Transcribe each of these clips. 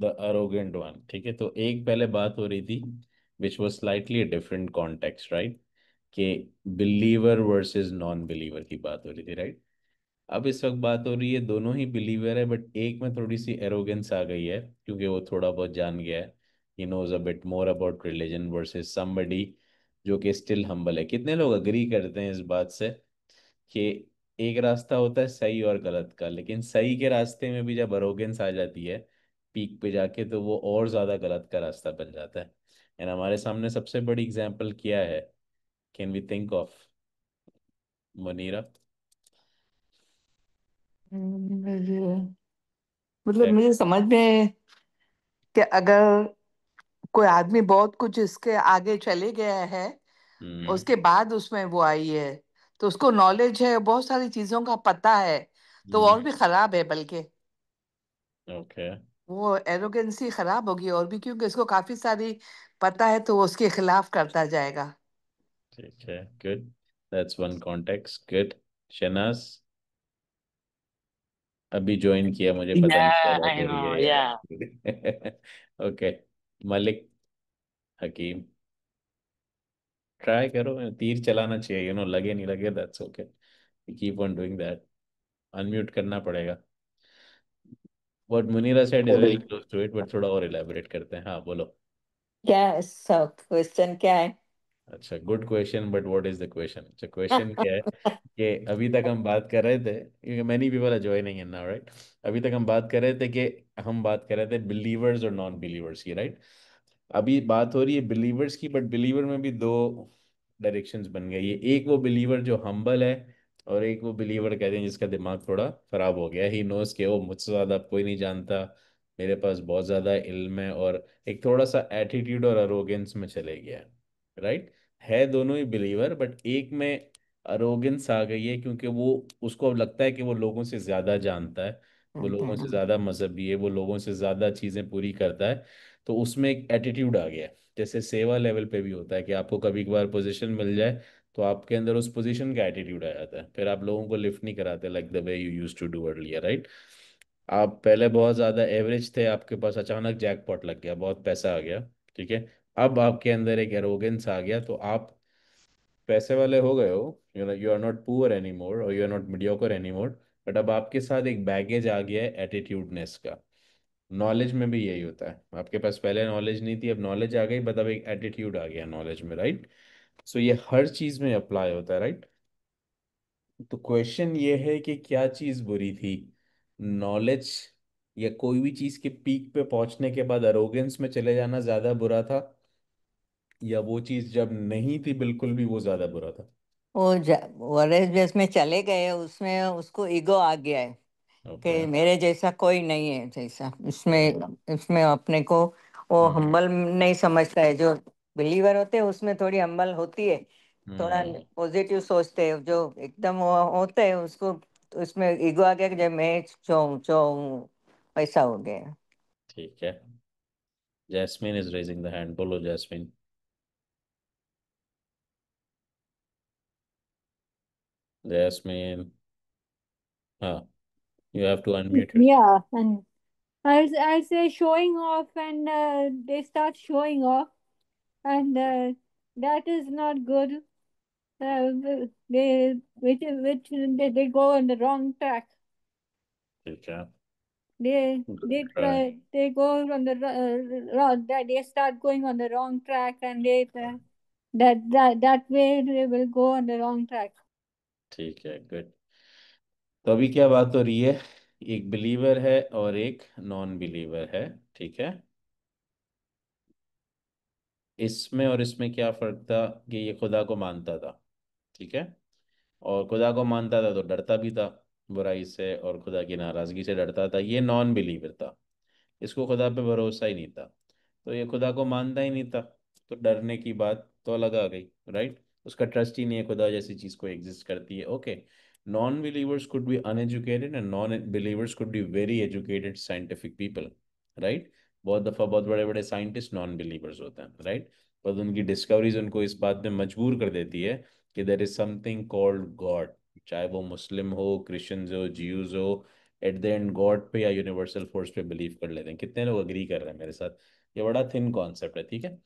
The arrogant one, ठीक है। तो एक पहले बात हो रही थी which was slightly different context, right, कि बिलीवर वर्सेस नॉन बिलीवर की बात हो रही थी, राइट। अब इस वक्त बात हो रही है दोनों ही बिलीवर है, बट एक में थोड़ी सी एरोगेंस आ गई है क्योंकि वो थोड़ा बहुत जान गया है, he knows a bit more about religion, versus somebody जो कि स्टिल हम्बल है। कितने लोग अग्री करते हैं इस बात से कि एक रास्ता होता है सही और गलत का, लेकिन सही के रास्ते में भी जब अरोगेंस आ जाती है पीक पे जाके, तो वो और ज्यादा गलत का रास्ता बन जाता है। एंड हमारे सामने सबसे बड़ी एग्जाम्पल क्या है, can we think of, Munira? मतलब मुझे समझ में कि अगर कोई आदमी बहुत कुछ इसके आगे चले गया है, हम्म। उसके बाद उसमें वो आई है, तो उसको नॉलेज है, बहुत सारी चीजों का पता है, तो वो और भी खराब है। बल्कि ओके। वो एरोगेंसी खराब होगी और भी, क्योंकि इसको काफी सारी पता है, तो वो उसके खिलाफ करता जाएगा। ठीक है, good, that's one context, good. Shahnaz अभी ज्वाइन किया, मुझे पता नहीं क्या Yeah, बात I हो रही know. है Yeah. यार। ओके, मलिक, हकीम, ट्राई करो, तीर चलाना चाहिए, लगे नहीं लगे, that's okay, keep on doing that. Unmute करना पड़ेगा। What Munira said is very close to it, but थोड़ा और इलेबोरेट करते हैं, हाँ बोलो। क्या सब क्वेश्चन क्या है? अच्छा, good question, but what is the question? अच्छा, क्वेश्चन क्या है कि अभी तक हम बात कर रहे थे, क्योंकि many people are joining in now, right. अभी तक हम बात कर रहे थे कि हम बात कर रहे थे बिलीवर्स और नॉन बिलीवर्स की, राइट। अभी बात हो रही है बिलीवर्स की, बट बिलीवर में भी दो डायरेक्शंस बन गई है। एक वो बिलीवर जो हम्बल है, और एक वो बिलीवर कहते हैं जिसका दिमाग थोड़ा खराब हो गया, ही नोस के वो मुझसे ज़्यादा कोई नहीं जानता, मेरे पास बहुत ज़्यादा इल्म है, और एक थोड़ा सा एटीट्यूड और अरोगेंस में चले गया है, राइट। है दोनों ही बिलीवर, बट एक में अरोगेंस आ गई है क्योंकि वो, उसको अब लगता है कि वो लोगों से ज़्यादा जानता है, वो लोगों से ज़्यादा मजहबी है, वो लोगों से ज़्यादा चीज़ें पूरी करता है। तो उसमें एक एटीट्यूड आ गया है। जैसे सेवा लेवल पे भी होता है कि आपको कभी कभार पोजीशन मिल जाए, तो आपके अंदर उस पोजीशन का एटीट्यूड आ जाता है, फिर आप लोगों को लिफ्ट नहीं कराते like the way you used to do earlier, right. आप पहले बहुत ज़्यादा एवरेज थे, आपके पास अचानक जैकपॉट लग गया, बहुत पैसा आ गया, ठीक है। अब आपके अंदर एक एरोगेंस आ गया, तो आप पैसे वाले हो गए हो, you are not poor any more और you are not mediocre any more, but अब आपके साथ एक बैगेज आ गया है एटीट्यूडनेस का। नॉलेज में भी यही होता है, आपके पास पहले नॉलेज नहीं थी, अब नॉलेज आ गई, मतलब एक एटीट्यूड आ गया नॉलेज में, राइट। सो ये हर चीज में अप्लाई होता है, राइट। तो क्वेश्चन ये है कि क्या चीज बुरी थी, नॉलेज या कोई भी चीज के पीक पे पहुंचने के बाद अरोगेंस में चले जाना ज्यादा बुरा था, या वो चीज जब नहीं थी बिल्कुल भी वो ज्यादा बुरा था? वो वॉरेस बेस में चले गए, उसमें उसको ईगो आ गया है ओके। कि मेरे जैसा कोई नहीं है जैसा इसमें। इसमें अपने को वो हम्म। हम्बल नहीं समझता है। जो बिलीवर होते हैं उसमें थोड़ी हम्बल होती है, थोड़ा हम्म। पॉजिटिव सोचते हैं। जो एकदम वो होते हैं उसको, तो उसमें ईगो आ गया कि जब मैं जो हूँ, वैसा हो गया। ठीक है, Jasmine is raising the hand, बोलो जैस्मिन। जैस्मिन, हाँ, you have to unmute your. Yeah, and I say showing off, and they start showing off, and that is not good. Which they go on the wrong track. ठीक है, They good. try they go on the wrong. They start going on the wrong track, and that way they will go on the wrong track. ठीक है, good. तो अभी क्या बात हो रही है, एक बिलीवर है और एक नॉन बिलीवर है, ठीक है। इसमें और इसमें क्या फर्क था कि ये खुदा को मानता था, ठीक है, और खुदा को मानता था तो डरता भी था बुराई से, और खुदा की नाराजगी से डरता था। ये नॉन बिलीवर था, इसको खुदा पे भरोसा ही नहीं था, तो ये खुदा को मानता ही नहीं था, तो डरने की बात तो अलग आ गई, राइट। उसका ट्रस्ट ही नहीं है खुदा जैसी चीज को एग्जिस्ट करती है, okay. Non believers could be uneducated and non believers could be very educated scientific people, right. बहुत दफा बहुत बड़े बड़े साइंटिस्ट नॉन बिलीवर्स होते हैं, राइट। पर उनकी डिस्कवरीज उनको इस बात में मजबूर कर देती है कि there is something called God, चाहे वो मुस्लिम हो, क्रिश्चियंस हो, ज्यूज हो, एट द एंड गॉड पे या यूनिवर्सल फोर्स पे बिलीव कर लेते हैं। कितने लोग अग्री कर रहे हैं मेरे साथ? ये बड़ा थिन कॉन्सेप्ट है, ठीक है।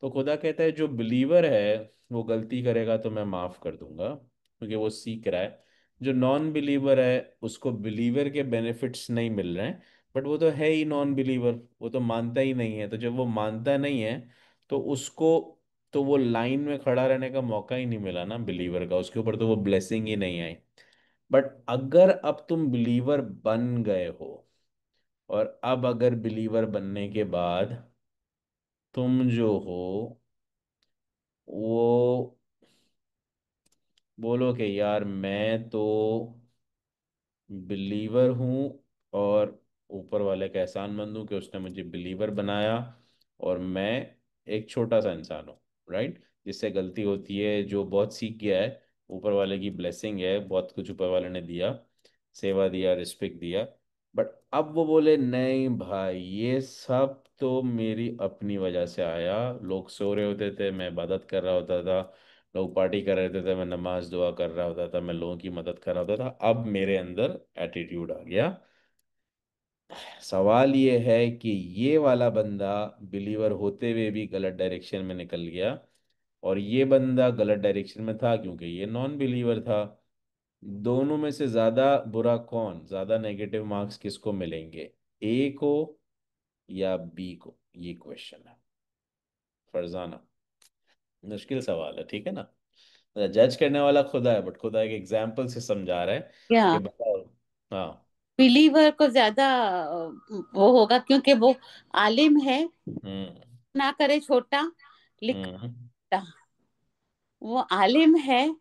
तो खुदा कहता है जो बिलीवर है वो गलती करेगा तो मैं माफ़ कर दूंगा, क्योंकि वो सीख रहा है। जो नॉन बिलीवर है उसको बिलीवर के बेनिफिट्स नहीं मिल रहे हैं, बट वो तो है ही नॉन बिलीवर, वो तो मानता ही नहीं है। तो जब वो मानता नहीं है तो उसको, तो वो लाइन में खड़ा रहने का मौका ही नहीं मिला ना बिलीवर का, उसके ऊपर तो वो ब्लेसिंग ही नहीं आई। बट अगर अब तुम बिलीवर बन गए हो, और अब अगर बिलीवर बनने के बाद तुम जो हो वो बोलो कि यार मैं तो बिलीवर हूँ, और ऊपर वाले का एहसानमंद हूँ कि उसने मुझे बिलीवर बनाया, और मैं एक छोटा सा इंसान हूँ, राइट, जिससे गलती होती है, जो बहुत सीख गया है, ऊपर वाले की ब्लेसिंग है, बहुत कुछ ऊपर वाले ने दिया, सेवा दिया, रिस्पेक्ट दिया। बट अब वो बोले नहीं भाई, ये सब तो मेरी अपनी वजह से आया। लोग सो रहे होते थे, मैं इबादत कर रहा होता था, लोग पार्टी कर रहे थे, मैं नमाज दुआ कर रहा होता था, मैं लोगों की मदद कर रहा होता था। अब मेरे अंदर एटीट्यूड आ गया। सवाल ये है कि ये वाला बंदा बिलीवर होते हुए भी गलत डायरेक्शन में निकल गया, और ये बंदा गलत डायरेक्शन में था क्योंकि ये नॉन बिलीवर था। दोनों में से ज्यादा बुरा कौन, ज्यादा नेगेटिव मार्क्स किसको मिलेंगे, ए को या बी को? ये क्वेश्चन है फरजाना। मुश्किल सवाल है, ठीक है ना। जज करने वाला खुदा है, बट खुदा एक एग्जाम्पल से समझा रहा है या कि बताओ। हाँ। बिलीवर को ज्यादा वो होगा क्योंकि वो आलिम है, हम्म। ना करे छोटा, हम्म। लिखता। वो आलिम है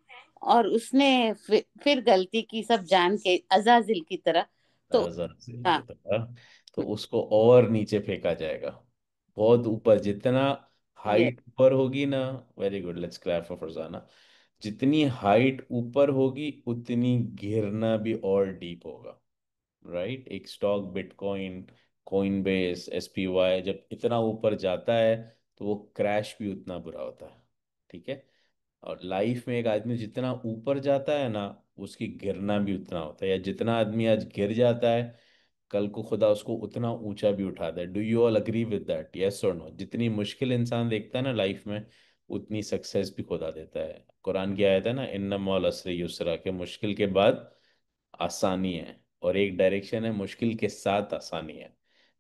और उसने फिर गलती की सब जान के, अजाजिल की तरह। तो अजाज़िल की हाँ, तरह। तो उसको और नीचे फेंका जाएगा, बहुत ऊपर। जितना ये हाइट ऊपर होगी ना, very good, let's clap for Farzana. जितनी हाइट ऊपर होगी उतनी गिरना भी और डीप होगा, राइट। एक स्टॉक बिटकॉइन, कोइनबेस, एसपीवाई जब इतना ऊपर जाता है तो वो क्रैश भी उतना बुरा होता है, ठीक है। और लाइफ में एक आदमी जितना ऊपर जाता है ना, उसकी गिरना भी उतना होता है। या जितना आदमी आज गिर जाता है, कल को खुदा उसको उतना ऊंचा भी उठाता है। Do you all agree with that, yes और नो? जितनी मुश्किल इंसान देखता है ना लाइफ में, उतनी सक्सेस भी खुदा देता है। कुरान की आयत है ना, इन्ना मौल असरी युसरा, के मुश्किल के बाद आसानी है, और एक डायरेक्शन है मुश्किल के साथ आसानी है,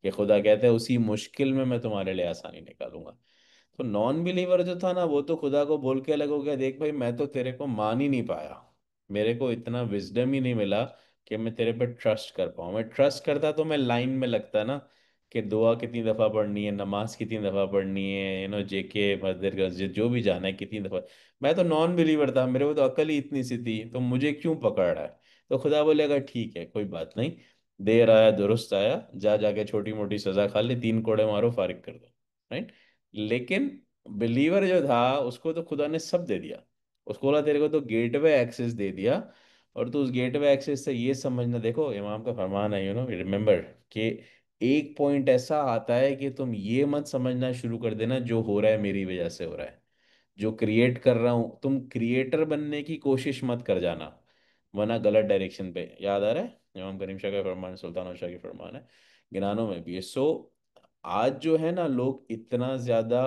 कि खुदा कहता है उसी मुश्किल में मैं तुम्हारे लिए आसानी निकालूंगा। तो नॉन बिलीवर जो था ना, वो तो खुदा को बोल के अलग हो गया, देख भाई मैं तो तेरे को मान ही नहीं पाया, मेरे को इतना विजडम ही नहीं मिला कि मैं तेरे पे ट्रस्ट कर पाऊँ। मैं ट्रस्ट करता तो मैं लाइन में लगता ना, कि दुआ कितनी दफ़ा पढ़नी है, नमाज कितनी दफ़ा पढ़नी है, जेके मस्जिद मस्जिद जो भी जाना है कितनी दफ़ा। मैं तो नॉन बिलीवर था, मेरे को तो अकल ही इतनी सी थी, तो मुझे क्यों पकड़ रहा है? तो खुदा बोलेगा ठीक है, कोई बात नहीं, देर आया दुरुस्त आया, जा जाके छोटी मोटी सजा खा ले, 3 कोड़े मारो, फारिग कर दो, राइट। लेकिन बिलीवर जो था उसको तो खुदा ने सब दे दिया। उसको बोला तेरे को तो गेटवे एक्सेस दे दिया, और तू उस गेटवे एक्सेस से ये समझना, देखो इमाम का फरमान है, रिमेम्बर, कि एक पॉइंट ऐसा आता है कि तुम ये मत समझना शुरू कर देना जो हो रहा है मेरी वजह से हो रहा है, जो क्रिएट कर रहा हूँ, तुम क्रिएटर बनने की कोशिश मत कर जाना, वरना गलत डायरेक्शन पे। याद आ रहा है इमाम करीम शाह का फरमान, सुल्तान शाह की फरमान है, गिनानों में भी है। सो आज जो है ना, लोग इतना ज्यादा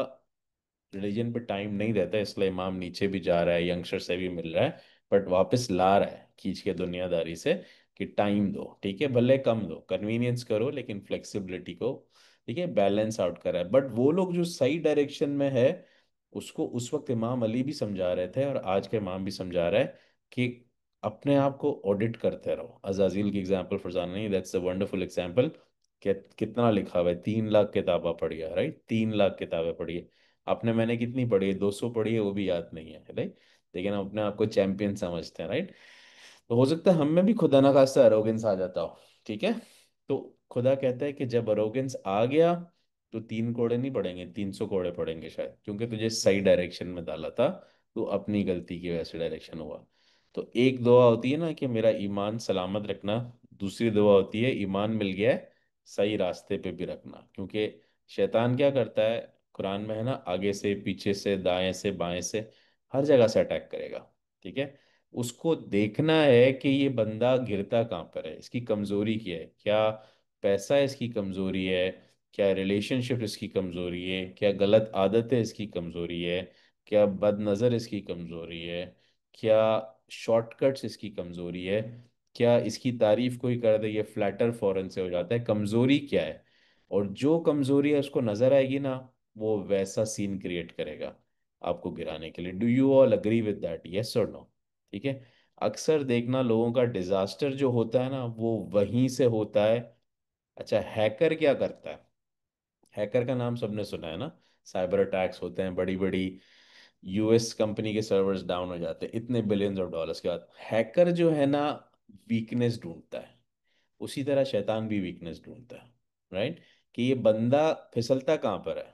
रिलीजन पे टाइम नहीं रहता है, इसलिए इमाम नीचे भी जा रहा है, यंगस्टर से भी मिल रहा है, बट वापस ला रहा है खींच के दुनियादारी से, कि टाइम दो, ठीक है, भले कम दो, कन्वीनियंस करो, लेकिन फ्लेक्सिबिलिटी को, ठीक है, बैलेंस आउट करा है। बट वो लोग जो सही डायरेक्शन में है, उसको उस वक्त इमाम अली भी समझा रहे थे, और आज के इमाम भी समझा रहा है, कि अपने आप को ऑडिट करते रहो। अजाजिल की एग्जाम्पल फरजाना नहीं, दैट्स अ वंडरफुल एग्जाम्पल। कितना लिखा हुआ है, 3 लाख किताबें पढ़ी है, राइट, 3 लाख किताबें पढ़ी है। आपने, मैंने कितनी पढ़ी है? 200 पढ़ी है, वो भी याद नहीं है, राइट। लेकिन हम अपने आप को चैंपियन समझते हैं, राइट। तो हो सकता है हम में भी खुदा ना खास्ता अरोगेंस आ जाता हो, ठीक है। तो खुदा कहता है कि जब अरोगेंस आ गया तो 3 कोड़े नहीं पड़ेंगे, 300 कोड़े पड़ेंगे शायद, क्योंकि तुझे सही डायरेक्शन में डाला था, तो अपनी गलती की वजह से डायरेक्शन हुआ। तो एक दुआ होती है ना कि मेरा ईमान सलामत रखना, दूसरी दुआ होती है ईमान मिल गया है, सही रास्ते पे भी रखना। क्योंकि शैतान क्या करता है, कुरान में है ना, आगे से, पीछे से, दाएं से, बाएं से, हर जगह से अटैक करेगा, ठीक है। उसको देखना है कि ये बंदा गिरता कहाँ पर है, इसकी कमजोरी क्या है, क्या पैसा इसकी कमजोरी है, क्या रिलेशनशिप इसकी कमजोरी है, क्या गलत आदतें इसकी कमजोरी है, क्या बदनज़र इसकी कमजोरी है, क्या शॉर्टकट्स इसकी कमजोरी है, क्या इसकी तारीफ कोई कर दे ये फ्लैटर फौरन से हो जाता है, कमजोरी क्या है। और जो कमजोरी है उसको नजर आएगी ना, वो वैसा सीन क्रिएट करेगा आपको गिराने के लिए। Do you all agree with that, yes और नो? ठीक है। अक्सर देखना लोगों का डिजास्टर जो होता है ना वो वहीं से होता है। अच्छा, हैकर क्या करता है? हैकर का नाम सबने सुना है ना। साइबर अटैक्स होते हैं, बड़ी बड़ी यूएस कंपनी के सर्वर्स डाउन हो जाते हैं इतने बिलियंस ऑफ डॉलर्स के बाद। हैकर जो है ना, वीकनेस ढूंढता है। उसी तरह शैतान भी वीकनेस ढूंढता है, राइट? कि ये बंदा फिसलता कहाँ पर है।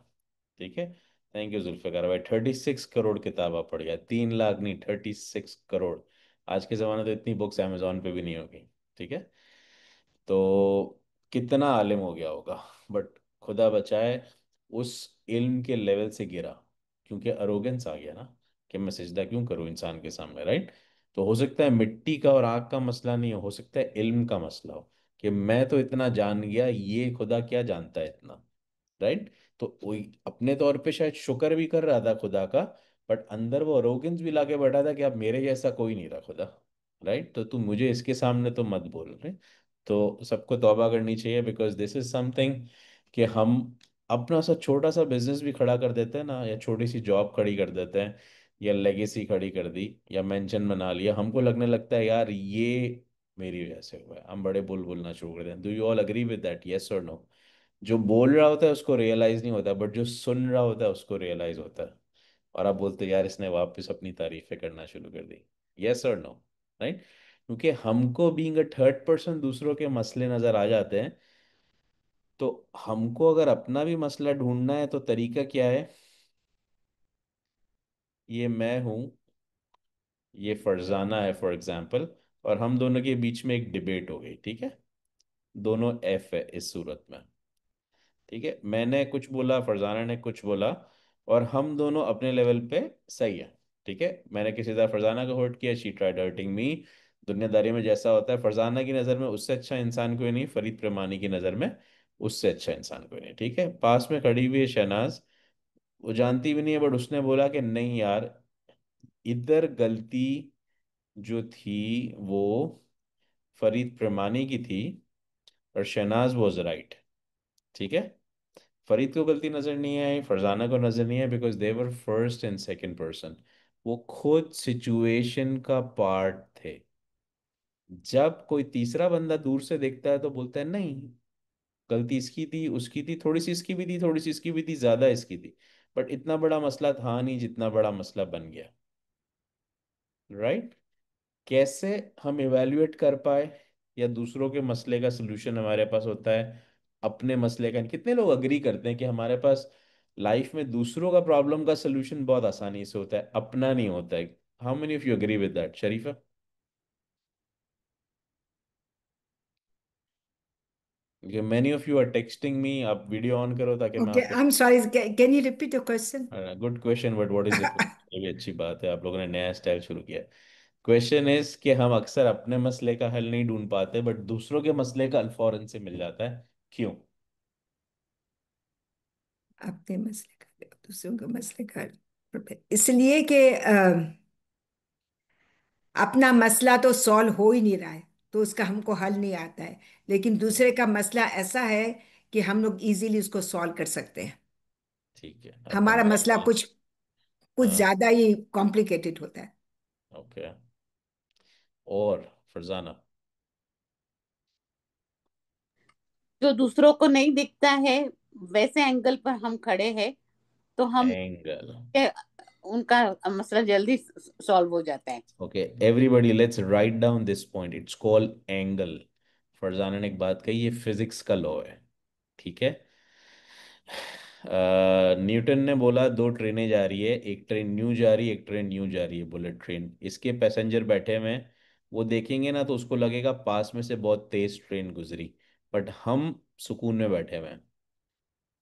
ठीक है। थैंक यू जुल्फिकार भाई, 36 करोड़ किताबा पढ़ गया, 3 लाख नहीं, 36 करोड़। आज के ज़माने तो इतनी बुक्स अमेजोन पे भी नहीं होगी। ठीक है। तो कितना आलिम हो गया होगा, बट खुदा बचाए उस इल्म के लेवल से गिरा, क्योंकि अरोगेंस आ गया ना, कि मैं सिजदा क्यों करूं इंसान के सामने, राइट? तो हो सकता है मिट्टी का और आग का मसला नहीं हो सकता है इल्म का मसला हो, कि मैं तो इतना जान गया, ये खुदा क्या जानता है इतना, राइट? तो वही अपने तौर पे शायद शुक्र भी कर रहा था खुदा का, बट अंदर वो अरोगेंस भी लाके बैठा था कि अब मेरे जैसा कोई नहीं रहा खुदा, राइट? तो तू मुझे इसके सामने तो मत बोल रहे। तो सबको तौबा करनी चाहिए, बिकॉज दिस इज समथिंग कि हम अपना सा छोटा सा बिजनेस भी खड़ा कर देते हैं ना, या छोटी सी जॉब खड़ी कर देते हैं, या लेगेसी खड़ी कर दी, या मेंशन बना लिया, हमको लगने लगता है यार ये मेरी वजह से हुआ है, हम बड़े बुल बोलना शुरू कर देते हैं। Do you all agree with that, yes और नो? जो बोल रहा होता है उसको रियलाइज नहीं होता, बट जो सुन रहा होता है उसको रियलाइज होता है। और आप बोलते हैं, यार इसने वापस अपनी तारीफें करना शुरू कर दी, यस और नो? राइट? क्योंकि हमको बीइंग अ थर्ड पर्सन दूसरों के मसले नजर आ जाते हैं। तो हमको अगर अपना भी मसला ढूंढना है तो तरीका क्या है? ये मैं हूं, ये फरजाना है फॉर एग्जाम्पल, और हम दोनों के बीच में एक डिबेट हो गई, ठीक है? दोनों एफ है इस सूरत में। ठीक है, मैंने कुछ बोला, फरजाना ने कुछ बोला, और हम दोनों अपने लेवल पे सही है। ठीक है, मैंने किसी तरह फरजाना को हर्ट किया, शी ट्राइड हर्टिंग मी। दुनियादारी में जैसा होता है, फरजाना की नज़र में उससे अच्छा इंसान कोई नहीं, फरीद प्रमानी की नज़र में उससे अच्छा इंसान कोई नहीं। ठीक है, पास में खड़ी हुई है शहनाज, वो जानती भी नहीं है, बट उसने बोला कि नहीं यार, इधर गलती जो थी वो फरीद प्रमानी की थी, और शहनाज वॉज राइट। ठीक है, फरीद को गलती नजर नहीं आई, फरजाना को नजर नहीं आई, because they were first and second person. वो खुद सिचुएशन का पार्ट थे। जब कोई तीसरा बंदा दूर से देखता है तो बोलता है नहीं, गलती इसकी थी, उसकी थी, थोड़ी सी इसकी भी थी, थोड़ी सी इसकी भी थी, ज्यादा इसकी थी, बट इतना बड़ा मसला था नहीं जितना बड़ा मसला बन गया, राइट? कैसे हम इवेल्युएट कर पाए, या दूसरों के मसले का सलूशन हमारे पास होता है, अपने मसले का? कितने लोग अग्री करते हैं कि हमारे पास लाइफ में दूसरों का प्रॉब्लम का सलूशन बहुत आसानी से होता है, अपना नहीं होता है? How many of you agree with that, Sharifa? Many of you are texting me, आप वीडियो ऑन करो ताकि मैं Okay, आपको। I'm sorry. Can you repeat the question? Good question, but what is the question? ये भी अच्छी बात है, आप लोगों ने नया स्टाइल शुरू किया। क्वेश्चन इज कि हम अक्सर अपने मसले का हल नहीं ढूंढ पाते, बट दूसरों के मसले का हल फौरन से मिल जाता है, क्यों? अपने मसले का दूसरों के मसले का इसलिए कि अपना मसला तो सॉल्व हो ही नहीं रहा है, तो उसका हमको हल नहीं आता है। लेकिन दूसरे का मसला ऐसा है कि हम लोग इजीली उसको सॉल्व कर सकते हैं। ठीक है, अपन हमारा मसला बात। कुछ कुछ हाँ। ज्यादा ही कॉम्प्लिकेटेड होता है। ओके। और फरजाना? जो दूसरों को नहीं दिखता है वैसे एंगल पर हम खड़े हैं, तो हम एंगल। उनका मसला जल्दी सॉल्व हो जाता है। Okay, everybody let's write down this point, it's called angle. Farzana ने एक बात कही, ये फिजिक्स का लॉ है। ठीक है। न्यूटन ने बोला दो ट्रेनें जा रही है, एक ट्रेन न्यू जा रही है, एक ट्रेन न्यू जा रही है, बुलेट ट्रेन। इसके पैसेंजर बैठे हुए हैं, वो देखेंगे ना तो उसको लगेगा पास में से बहुत तेज ट्रेन गुजरी, बट हम सुकून में बैठे हुए हैं।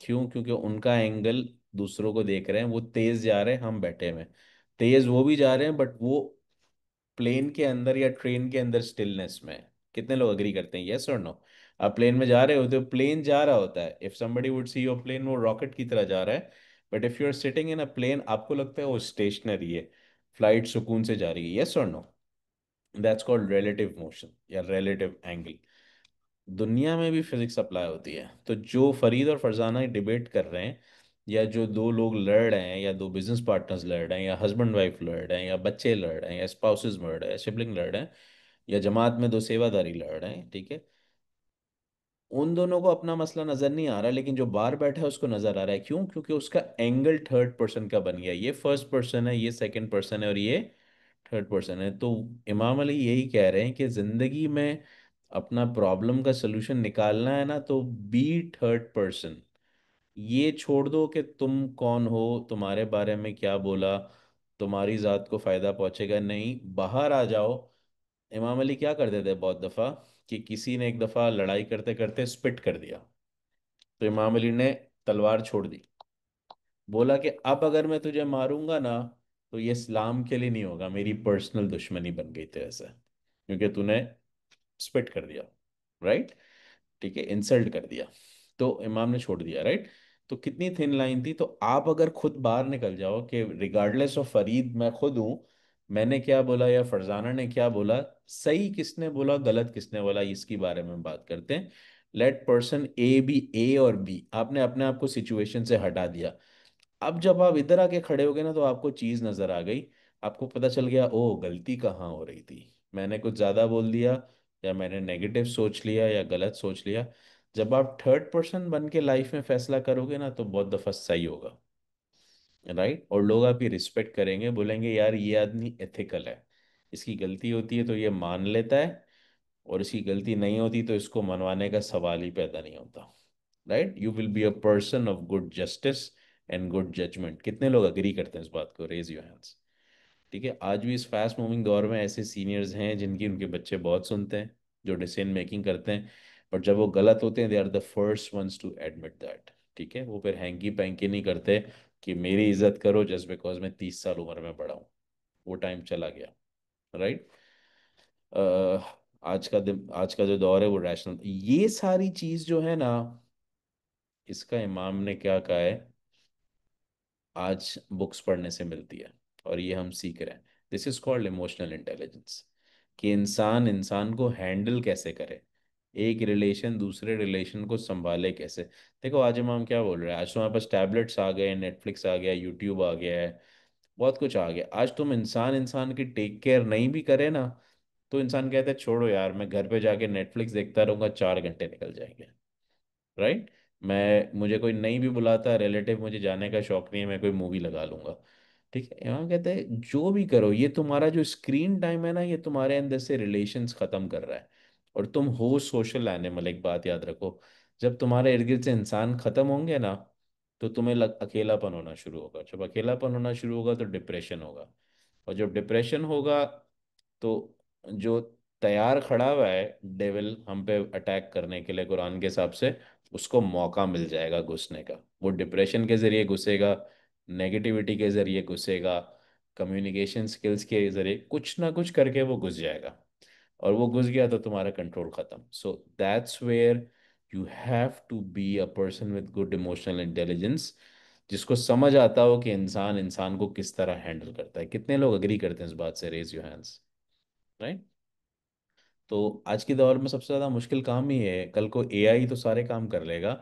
क्यों? क्योंकि उनका एंगल, दूसरों को देख रहे हैं, वो तेज जा रहे हैं, हम बैठे हुए हैं। तेज वो भी जा रहे हैं, बट वो प्लेन के अंदर या ट्रेन के अंदर स्टिलनेस में है? कितने लोग अग्री करते हैं, यस और नो? आप प्लेन में जा रहे होते हो, प्लेन जा रहा होता है, if somebody would see your plane, वो रॉकेट की तरह जा रहा है, but if you are sitting in a plane, आपको लगता है वो स्टेशनरी है, फ्लाइट सुकून से जा रही है, यस और no? That's called relative motion या रिलेटिव एंगल। दुनिया में भी फिजिक्स अप्लाई होती है। तो जो फरीद और फरजाना डिबेट कर रहे हैं, या जो दो लोग लड़ रहे हैं, या दो बिजनेस पार्टनर्स लड़ रहे हैं, या हस्बैंड वाइफ लड़ रहे हैं, या बच्चे लड़ रहे हैं, या स्पाउसेस लड़ रहे हैं, या सिबलिंग लड़ रहे हैं, या जमात में दो सेवादारी लड़ रहे हैं, ठीक है, उन दोनों को अपना मसला नजर नहीं आ रहा, लेकिन जो बाहर बैठा है उसको नजर आ रहा है। क्यों? क्योंकि उसका एंगल थर्ड पर्सन का बन गया। ये फर्स्ट पर्सन है, ये सेकंड पर्सन है, और ये थर्ड पर्सन है। तो इमाम अली यही कह रहे हैं कि जिंदगी में अपना प्रॉब्लम का सलूशन निकालना है ना, तो बी थर्ड पर्सन। ये छोड़ दो कि तुम कौन हो, तुम्हारे बारे में क्या बोला, तुम्हारी जात को फायदा पहुंचेगा, नहीं, बाहर आ जाओ। इमाम अली क्या करते थे बहुत दफा, कि किसी ने एक दफा लड़ाई करते करते स्पिट कर दिया, तो इमाम अली ने तलवार छोड़ दी, बोला कि अब अगर मैं तुझे मारूंगा ना, तो ये इस्लाम के लिए नहीं होगा, मेरी पर्सनल दुश्मनी बन गई तेरे से, क्योंकि तूने स्पिट कर दिया, राइट, ठीक है, इंसल्ट कर दिया। तो इमाम ने छोड़ दिया, राइट। तो कितनी थिन लाइन थी। तो आप अगर खुद बाहर निकल जाओ कि रिगार्डलेस ऑफ फरीद मैं खुद हूं, मैंने क्या बोला या फरजाना ने क्या बोला, सही किसने बोला गलत किसने बोला, इसकी बारे में बात करते हैं। लेट पर्सन ए बी ए और बी, आपने अपने आप को सिचुएशन से हटा दिया। अब जब आप इधर आके खड़े हो गए ना, तो आपको चीज नजर आ गई, आपको पता चल गया ओ गलती कहाँ हो रही थी, मैंने कुछ ज्यादा बोल दिया, या मैंने नेगेटिव सोच लिया, या गलत सोच लिया। जब आप थर्ड पर्सन बन के लाइफ में फैसला करोगे ना, तो बहुत दफा सही होगा, राइट। और लोग आपकी रिस्पेक्ट करेंगे, बोलेंगे यार ये आदमी एथिकल है, इसकी गलती होती है तो ये मान लेता है, और इसकी गलती नहीं होती तो इसको मनवाने का सवाल ही पैदा नहीं होता, right. You will be a person of good justice and good judgment. कितने लोग अग्री करते हैं इस बात को, रेज योर हैंड्स। ठीक है, आज भी इस फास्ट मूविंग दौर में ऐसे सीनियर्स हैं जिनकी उनके बच्चे बहुत सुनते हैं, जो डिसीजन मेकिंग करते हैं, पर जब वो गलत होते हैं, they are the first ones to admit that. ठीक है, वो फिर हैंकी पैंकी नहीं करते कि मेरी इज्जत करो जस्ट बिकॉज मैं 30 साल उम्र में बड़ा हूँ। वो टाइम चला गया, राइट। आज का दिन, आज का जो दौर है वो रैशनल, ये सारी चीज जो है ना, इसका इमाम ने क्या कहा है, आज बुक्स पढ़ने से मिलती है, और ये हम सीख रहे हैं। This is called emotional intelligence, कि इंसान इंसान को हैंडल कैसे करे, एक रिलेशन दूसरे रिलेशन को संभाले कैसे। देखो आज इमाम क्या बोल रहे हैं, आज तुम्हारे पास टैबलेट्स आ गए, नेटफ्लिक्स आ गया, यूट्यूब आ गया है, बहुत कुछ आ गया। आज तुम इंसान इंसान की टेक केयर नहीं भी करे ना, तो इंसान कहता है छोड़ो यार, मैं घर पे जाके नेटफ्लिक्स देखता रहूंगा, 4 घंटे निकल जाएंगे, राइट। मैं, मुझे कोई नहीं भी बुलाता रिलेटिव, मुझे जाने का शौक नहीं है, मैं कोई मूवी लगा लूंगा। ठीक है, यहाँ कहते हैं जो भी करो, ये तुम्हारा जो स्क्रीन टाइम है ना, ये तुम्हारे अंदर से रिलेशंस खत्म कर रहा है। और तुम हो सोशल एनिमल, एक बात याद रखो, जब तुम्हारे इर्द गिर्द से इंसान खत्म होंगे ना, तो तुम्हें अकेलापन होना शुरू होगा। जब अकेलापन होना शुरू होगा तो डिप्रेशन होगा, और जब डिप्रेशन होगा, तो जो तैयार खड़ा हुआ है डेविल हम पे अटैक करने के लिए कुरान के हिसाब से, उसको मौका मिल जाएगा घुसने का। वो डिप्रेशन के जरिए घुसेगा, नेगेटिविटी के जरिए घुसेगा, कम्युनिकेशन स्किल्स के जरिए, कुछ ना कुछ करके वो घुस जाएगा। और वो घुस गया तो तुम्हारा कंट्रोल खत्म। So that's where you have to be a person with good emotional intelligence, जिसको समझ आता हो कि इंसान इंसान को किस तरह हैंडल करता है। कितने लोग अग्री करते हैं इस बात से, रेज योर हैंड्स, राइट। तो आज के दौर में सबसे ज़्यादा मुश्किल काम ही है। कल को एआई तो सारे काम कर लेगा,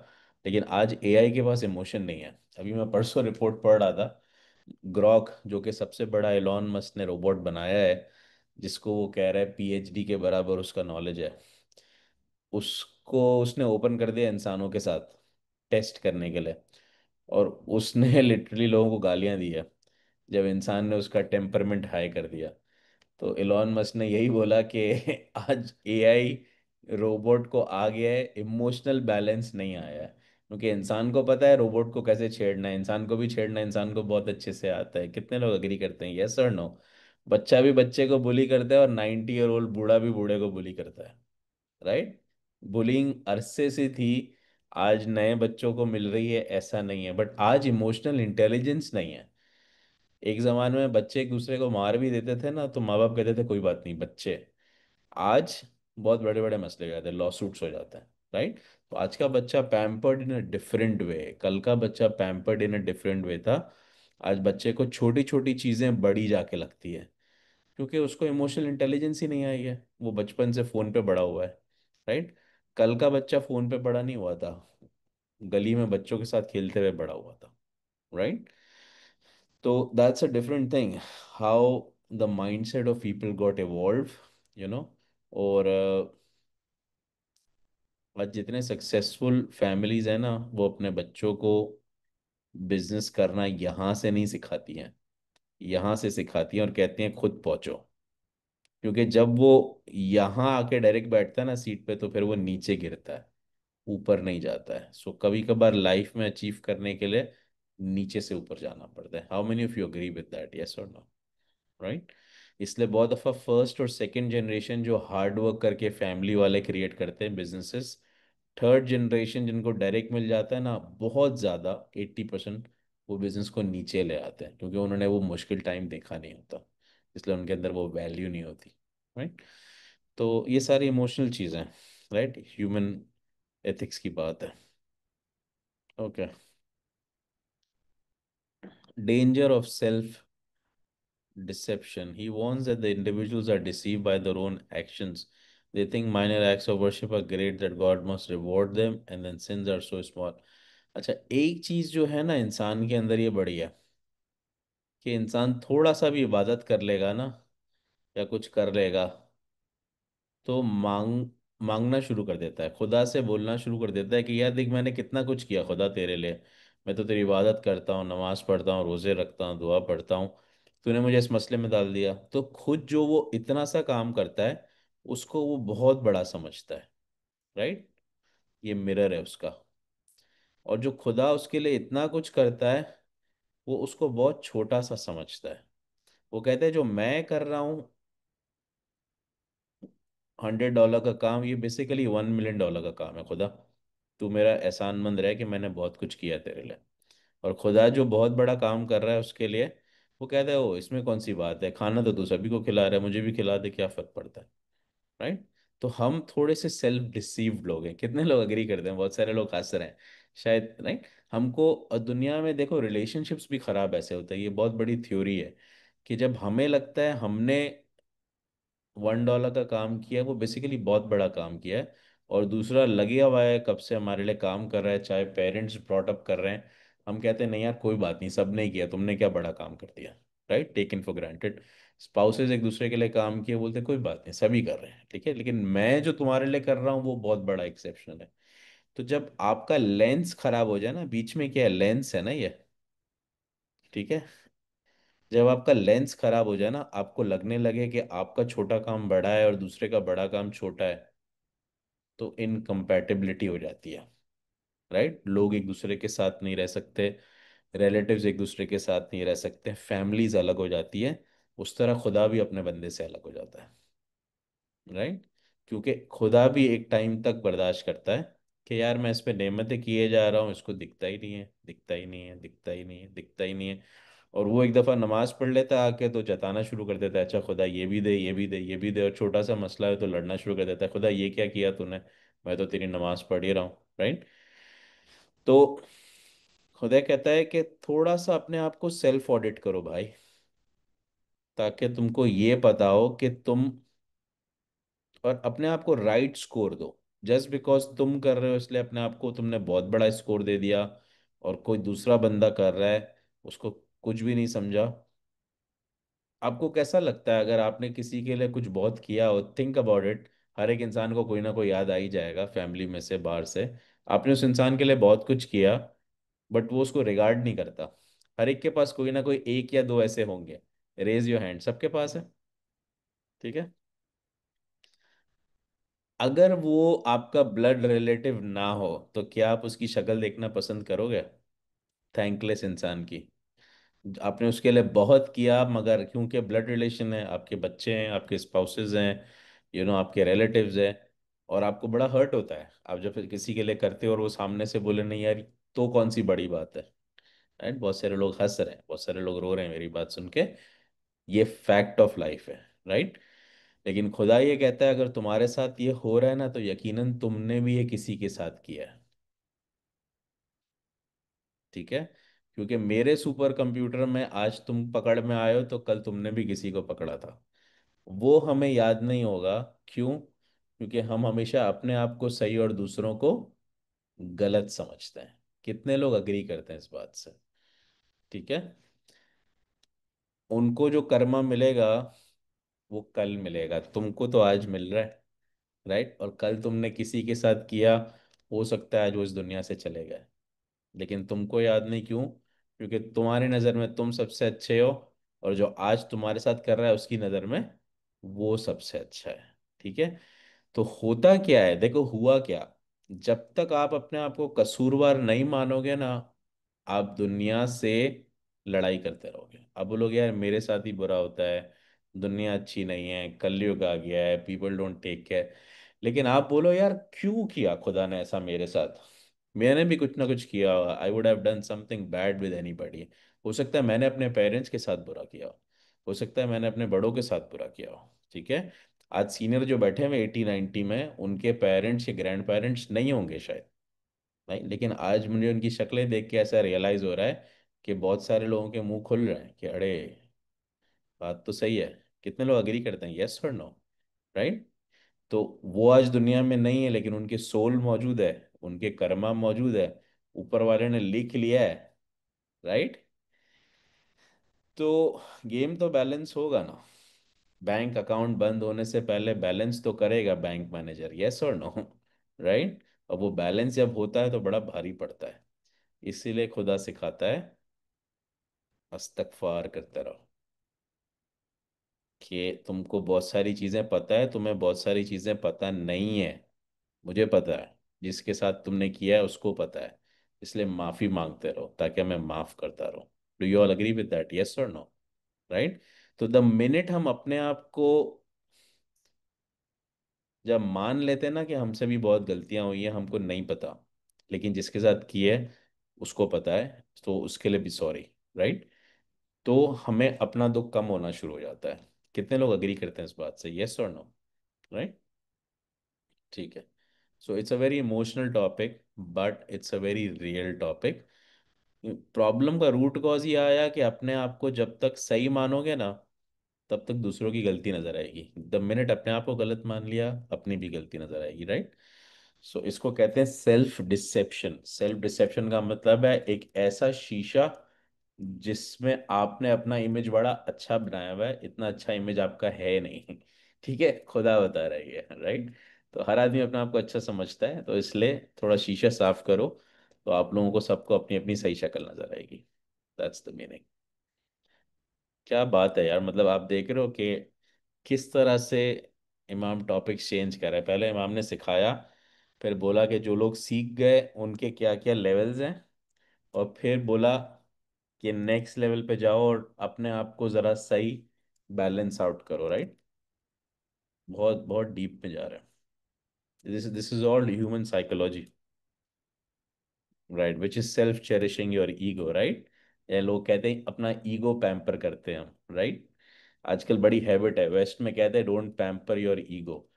लेकिन आज एआई के पास इमोशन नहीं है। अभी मैं परसों रिपोर्ट पढ़ रहा था, ग्रॉक जो कि सबसे बड़ा एलॉन मस्क ने रोबोट बनाया है, जिसको वो कह रहा है पीएचडी के बराबर उसका नॉलेज है, उसको उसने ओपन कर दिया इंसानों के साथ टेस्ट करने के लिए, और उसने लिटरली लोगों को गालियां दी है जब इंसान ने उसका टेम्परमेंट हाई कर दिया। तो इलॉन मस्क ने यही बोला कि आज एआई रोबोट को आ गया है, इमोशनल बैलेंस नहीं आया है, क्योंकि इंसान को पता है रोबोट को कैसे छेड़ना है, इंसान को भी छेड़ना है, इंसान को बहुत अच्छे से आता है। कितने लोग अग्री करते हैं, यस और नो? बच्चा भी बच्चे को बुली करता है, और 90 ईयर ओल्ड बूढ़ा भी बूढ़े को बुली करता है, राइट। बुलिंग अरसे से थी, आज नए बच्चों को मिल रही है ऐसा नहीं है, बट आज इमोशनल इंटेलिजेंस नहीं है। एक जमाने में बच्चे एक दूसरे को मार भी देते थे ना, तो माँ बाप कहते थे कोई बात नहीं बच्चे। आज बहुत बड़े बड़े मसले हो जाते हैं, लॉ सूट्स हो जाते हैं, राइट। तो आज का बच्चा pampered in a different way, कल का बच्चा pampered in a different way था। आज बच्चे को छोटी छोटी चीज़ें बड़ी जाके लगती है, क्योंकि उसको इमोशनल इंटेलिजेंस ही नहीं आई है, वो बचपन से फ़ोन पे बड़ा हुआ है, राइट। कल का बच्चा फ़ोन पे बड़ा नहीं हुआ था, गली में बच्चों के साथ खेलते हुए बड़ा हुआ था, राइट। तो that's a different thing, how the mindset of people got evolve, you know. और आज जितने सक्सेसफुल फैमिलीज हैं ना, वो अपने बच्चों को बिजनेस करना यहाँ से नहीं सिखाती हैं, यहाँ से सिखाती हैं और कहती हैं खुद पहुँचो। क्योंकि जब वो यहाँ आके डायरेक्ट बैठता है ना सीट पे, तो फिर वो नीचे गिरता है, ऊपर नहीं जाता है। सो कभी कभार लाइफ में अचीव करने के लिए नीचे से ऊपर जाना पड़ता है। How many of you agree with that, yes और नो, राइट। इसलिए बहुत दफ़ा फर्स्ट और सेकंड जनरेशन जो हार्ड वर्क करके फैमिली वाले क्रिएट करते हैं बिजनेसेस, थर्ड जनरेशन जिनको डायरेक्ट मिल जाता है ना, बहुत ज़्यादा 80% वो बिजनेस को नीचे ले आते हैं, क्योंकि उन्होंने वो मुश्किल टाइम देखा नहीं होता, इसलिए उनके अंदर वो वैल्यू नहीं होती, राइट। तो ये सारी इमोशनल चीज़ें, राइट, ह्यूमन एथिक्स की बात है। Okay, danger of self deception. He warns that the individuals are deceived by their own actions. They think minor acts of worship are great, that God must reward them, and then sins are so small. अच्छा, एक चीज जो है ना इंसान के अंदर ये बड़ी है, कि इंसान थोड़ा सा भी इबादत कर लेगा ना, या कुछ कर लेगा, तो मांगना शुरू कर देता है, खुदा से बोलना शुरू कर देता है कि यार देख मैंने कितना कुछ किया खुदा तेरे लिए, मैं तो तेरी इबादत करता हूँ, नमाज पढ़ता हूँ, रोज़े रखता हूँ, दुआ पढ़ता हूँ, तूने मुझे इस मसले में डाल दिया। तो खुद जो वो इतना सा काम करता है, उसको वो बहुत बड़ा समझता है, राइट। ये मिरर है उसका। और जो खुदा उसके लिए इतना कुछ करता है, वो उसको बहुत छोटा सा समझता है। वो कहते हैं जो मैं कर रहा हूँ $100 का काम, ये बेसिकली $1 मिलियन का काम है खुदा। तू मेरा एहसानमंद रहे कि मैंने बहुत कुछ किया तेरे लिए। और खुदा जो बहुत बड़ा काम कर रहा है उसके लिए, वो कहता है ओ इसमें कौन सी बात है, खाना तो तू सभी को खिला रहा है, मुझे भी खिला दे, क्या फर्क पड़ता है, राइट। तो हम थोड़े से सेल्फ डिसीव्ड लोग हैं। कितने लोग अग्री करते हैं, बहुत सारे लोग हंस रहे हैं शायद, राइट। हमको दुनिया में देखो रिलेशनशिप्स भी खराब ऐसे होते हैं, ये बहुत बड़ी थ्योरी है, कि जब हमें लगता है हमने $1 का काम किया है, वो बेसिकली बहुत बड़ा काम किया है, और दूसरा लगे हुआ है कब से हमारे लिए काम कर रहा है, चाहे पेरेंट्स ब्रॉट अप कर रहे हैं, हम कहते हैं नहीं यार कोई बात नहीं, सबने किया, तुमने क्या बड़ा काम कर दिया, right, taken for granted. Spouses एक दूसरे के लिए काम किए, बोलते कोई बात नहीं सभी कर रहे हैं, ठीक है, लेकिन मैं जो तुम्हारे लिए कर रहा हूँ वो बहुत बड़ा एक्सेप्शनल है। तो जब आपका लेंस खराब हो जाए ना, बीच में क्या है, लेंस है ना ये, ठीक है, जब आपका लेंस खराब हो जाए ना, आपको लगने लगे कि आपका छोटा काम बड़ा है और दूसरे का बड़ा काम छोटा है, तो इनकम्पैटिबिलिटी हो जाती है, राइट। लोग एक दूसरे के साथ नहीं रह सकते, रिलेटिव्स एक दूसरे के साथ नहीं रह सकते, फैमिलीज अलग हो जाती है। उस तरह खुदा भी अपने बंदे से अलग हो जाता है, राइट। क्योंकि खुदा भी एक टाइम तक बर्दाश्त करता है कि यार मैं इस पे नेमतें किए जा रहा हूँ, इसको दिखता ही नहीं है, दिखता ही नहीं है, दिखता ही नहीं है, दिखता ही नहीं है। और वो एक दफ़ा नमाज पढ़ लेता है आके, तो जताना शुरू कर देता है, अच्छा खुदा ये भी दे, ये भी दे, ये भी दे, और छोटा सा मसला है तो लड़ना शुरू कर देता है, खुदा ये क्या किया तूने, मैं तो तेरी नमाज पढ़ ही रहा हूँ, राइट। तो खुदा कहता है कि थोड़ा सा अपने आप को सेल्फ ऑडिट करो भाई, ताकि तुमको ये पता हो कि तुम, और अपने आप को राइट स्कोर दो। जस्ट बिकॉज तुम कर रहे हो इसलिए अपने आप को तुमने बहुत बड़ा स्कोर दे दिया, और कोई दूसरा बंदा कर रहा है उसको कुछ भी नहीं समझा। आपको कैसा लगता है अगर आपने किसी के लिए कुछ बहुत किया हो, थिंक अबाउट इट, हर एक इंसान को कोई ना कोई याद आ ही जाएगा, फैमिली में से बाहर से। आपने उस इंसान के लिए बहुत कुछ किया, बट वो उसको रिगार्ड नहीं करता। हर एक के पास कोई ना कोई एक या दो ऐसे होंगे, रेज योर हैंड, सबके पास है, ठीक है। अगर वो आपका ब्लड रिलेटिव ना हो, तो क्या आप उसकी शक्ल देखना पसंद करोगे, थैंकलेस इंसान की। आपने उसके लिए बहुत किया, मगर क्योंकि ब्लड रिलेशन है, आपके बच्चे हैं, आपके स्पाउसेस हैं, आपके रिलेटिव्स हैं, और आपको बड़ा हर्ट होता है आप जब फिर किसी के लिए करते हो और वो सामने से बोले नहीं यार, तो कौन सी बड़ी बात है, राइट? बहुत सारे लोग हंस रहे हैं, बहुत सारे लोग रो रहे हैं मेरी बात सुन के। ये फैक्ट ऑफ लाइफ है, राइट? लेकिन खुदा ये कहता है अगर तुम्हारे साथ ये हो रहा है ना, तो यकीनन तुमने भी ये किसी के साथ किया है। ठीक है? क्योंकि मेरे सुपर कंप्यूटर में आज तुम पकड़ में आए हो, तो कल तुमने भी किसी को पकड़ा था। वो हमें याद नहीं होगा। क्यों? क्योंकि हम हमेशा अपने आप को सही और दूसरों को गलत समझते हैं। कितने लोग अग्री करते हैं इस बात से? ठीक है? उनको जो कर्मा मिलेगा वो कल मिलेगा, तुमको तो आज मिल रहा है, राइट? और कल तुमने किसी के साथ किया, हो सकता है आज वो इस दुनिया से चले गए, लेकिन तुमको याद नहीं। क्यों? क्योंकि तुम्हारी नज़र में तुम सबसे अच्छे हो, और जो आज तुम्हारे साथ कर रहा है उसकी नज़र में वो सबसे अच्छा है। ठीक है? तो होता क्या है, देखो हुआ क्या, जब तक आप अपने आप को कसूरवार नहीं मानोगे ना, आप दुनिया से लड़ाई करते रहोगे। अब बोलोगे यार मेरे साथ ही बुरा होता है, दुनिया अच्छी नहीं है, कलयुग आ गया है, पीपल डोंट टेक केयर। लेकिन आप बोलो यार क्यों किया खुदा ने ऐसा मेरे साथ? मैंने भी कुछ ना कुछ किया होगा, I would have done something bad with anybody. हो सकता है मैंने अपने पेरेंट्स के साथ बुरा किया हो सकता है मैंने अपने बड़ों के साथ बुरा किया हो। ठीक है? आज सीनियर जो बैठे हैं 80 90 में, उनके पेरेंट्स या ग्रैंड पेरेंट्स नहीं होंगे शायद, नहीं, लेकिन आज मुझे उनकी शक्लें देख के ऐसा रियलाइज हो रहा है कि बहुत सारे लोगों के मुंह खुल रहे हैं कि अरे बात तो सही है। कितने लोग अग्री करते हैं, यस और नो? राइट? तो वो आज दुनिया में नहीं है, लेकिन उनके सोल मौजूद है, उनके कर्मा मौजूद है, ऊपर वाले ने लिख लिया है। राइट? तो गेम तो बैलेंस होगा ना। बैंक अकाउंट बंद होने से पहले बैलेंस तो करेगा बैंक मैनेजर, यस और नो? राइट? और वो बैलेंस जब होता है तो बड़ा भारी पड़ता है। इसीलिए खुदा सिखाता है इस्तगफार करते रहो, कि तुमको बहुत सारी चीज़ें पता है, तुम्हें बहुत सारी चीज़ें पता नहीं है। मुझे पता है, जिसके साथ तुमने किया है उसको पता है। इसलिए माफ़ी मांगते रहो ताकि मैं माफ़ करता रहूं। Do you all agree with that, yes और नो? राइट? तो द मिनट हम अपने आप को जब मान लेते हैं ना कि हमसे भी बहुत गलतियां हुई हैं, हमको नहीं पता, लेकिन जिसके साथ की है उसको पता है, तो उसके लिए भी सॉरी। राइट? तो हमें अपना दुख कम होना शुरू हो जाता है। कितने लोग अग्री करते हैं इस बात से, यस और नो? राइट? ठीक है। So it's a very emotional topic, but it's a very real topic. Problem का रूट कॉज ये आया कि अपने आप को जब तक सही मानोगे ना, तब तक दूसरों की गलती नजर आएगी। द मिनट अपने आप को गलत मान लिया, अपनी भी गलती नजर आएगी। राइट? सो इसको कहते हैं सेल्फ डिसेप्शन। सेल्फ डिसेप्शन का मतलब है एक ऐसा शीशा जिसमें आपने अपना इमेज बड़ा अच्छा बनाया हुआ है, इतना अच्छा इमेज आपका है नहीं। ठीक है? खुदा बता रही है, राइट? तो हर आदमी अपने आप को अच्छा समझता है, तो इसलिए थोड़ा शीशा साफ करो, तो आप लोगों को सबको अपनी अपनी सही शक्ल नजर आएगी। That's the meaning. क्या बात है यार, मतलब आप देख रहे हो कि किस तरह से इमाम टॉपिक चेंज कर रहा है। पहले इमाम ने सिखाया, फिर बोला कि जो लोग सीख गए उनके क्या क्या लेवल्स हैं, और फिर बोला कि नेक्स्ट लेवल पे जाओ और अपने आप को ज़रा सही बैलेंस आउट करो। राइट? बहुत बहुत डीप में जा रहा है। This is all human psychology, right? Which is self cherishing your ego. Right? ये लोग कहते हैं अपना ईगो पैम्पर करते हैं हम, राइट? आजकल बड़ी हैबिट है, वेस्ट में कहते हैं डोंट पैम्पर योर ईगो।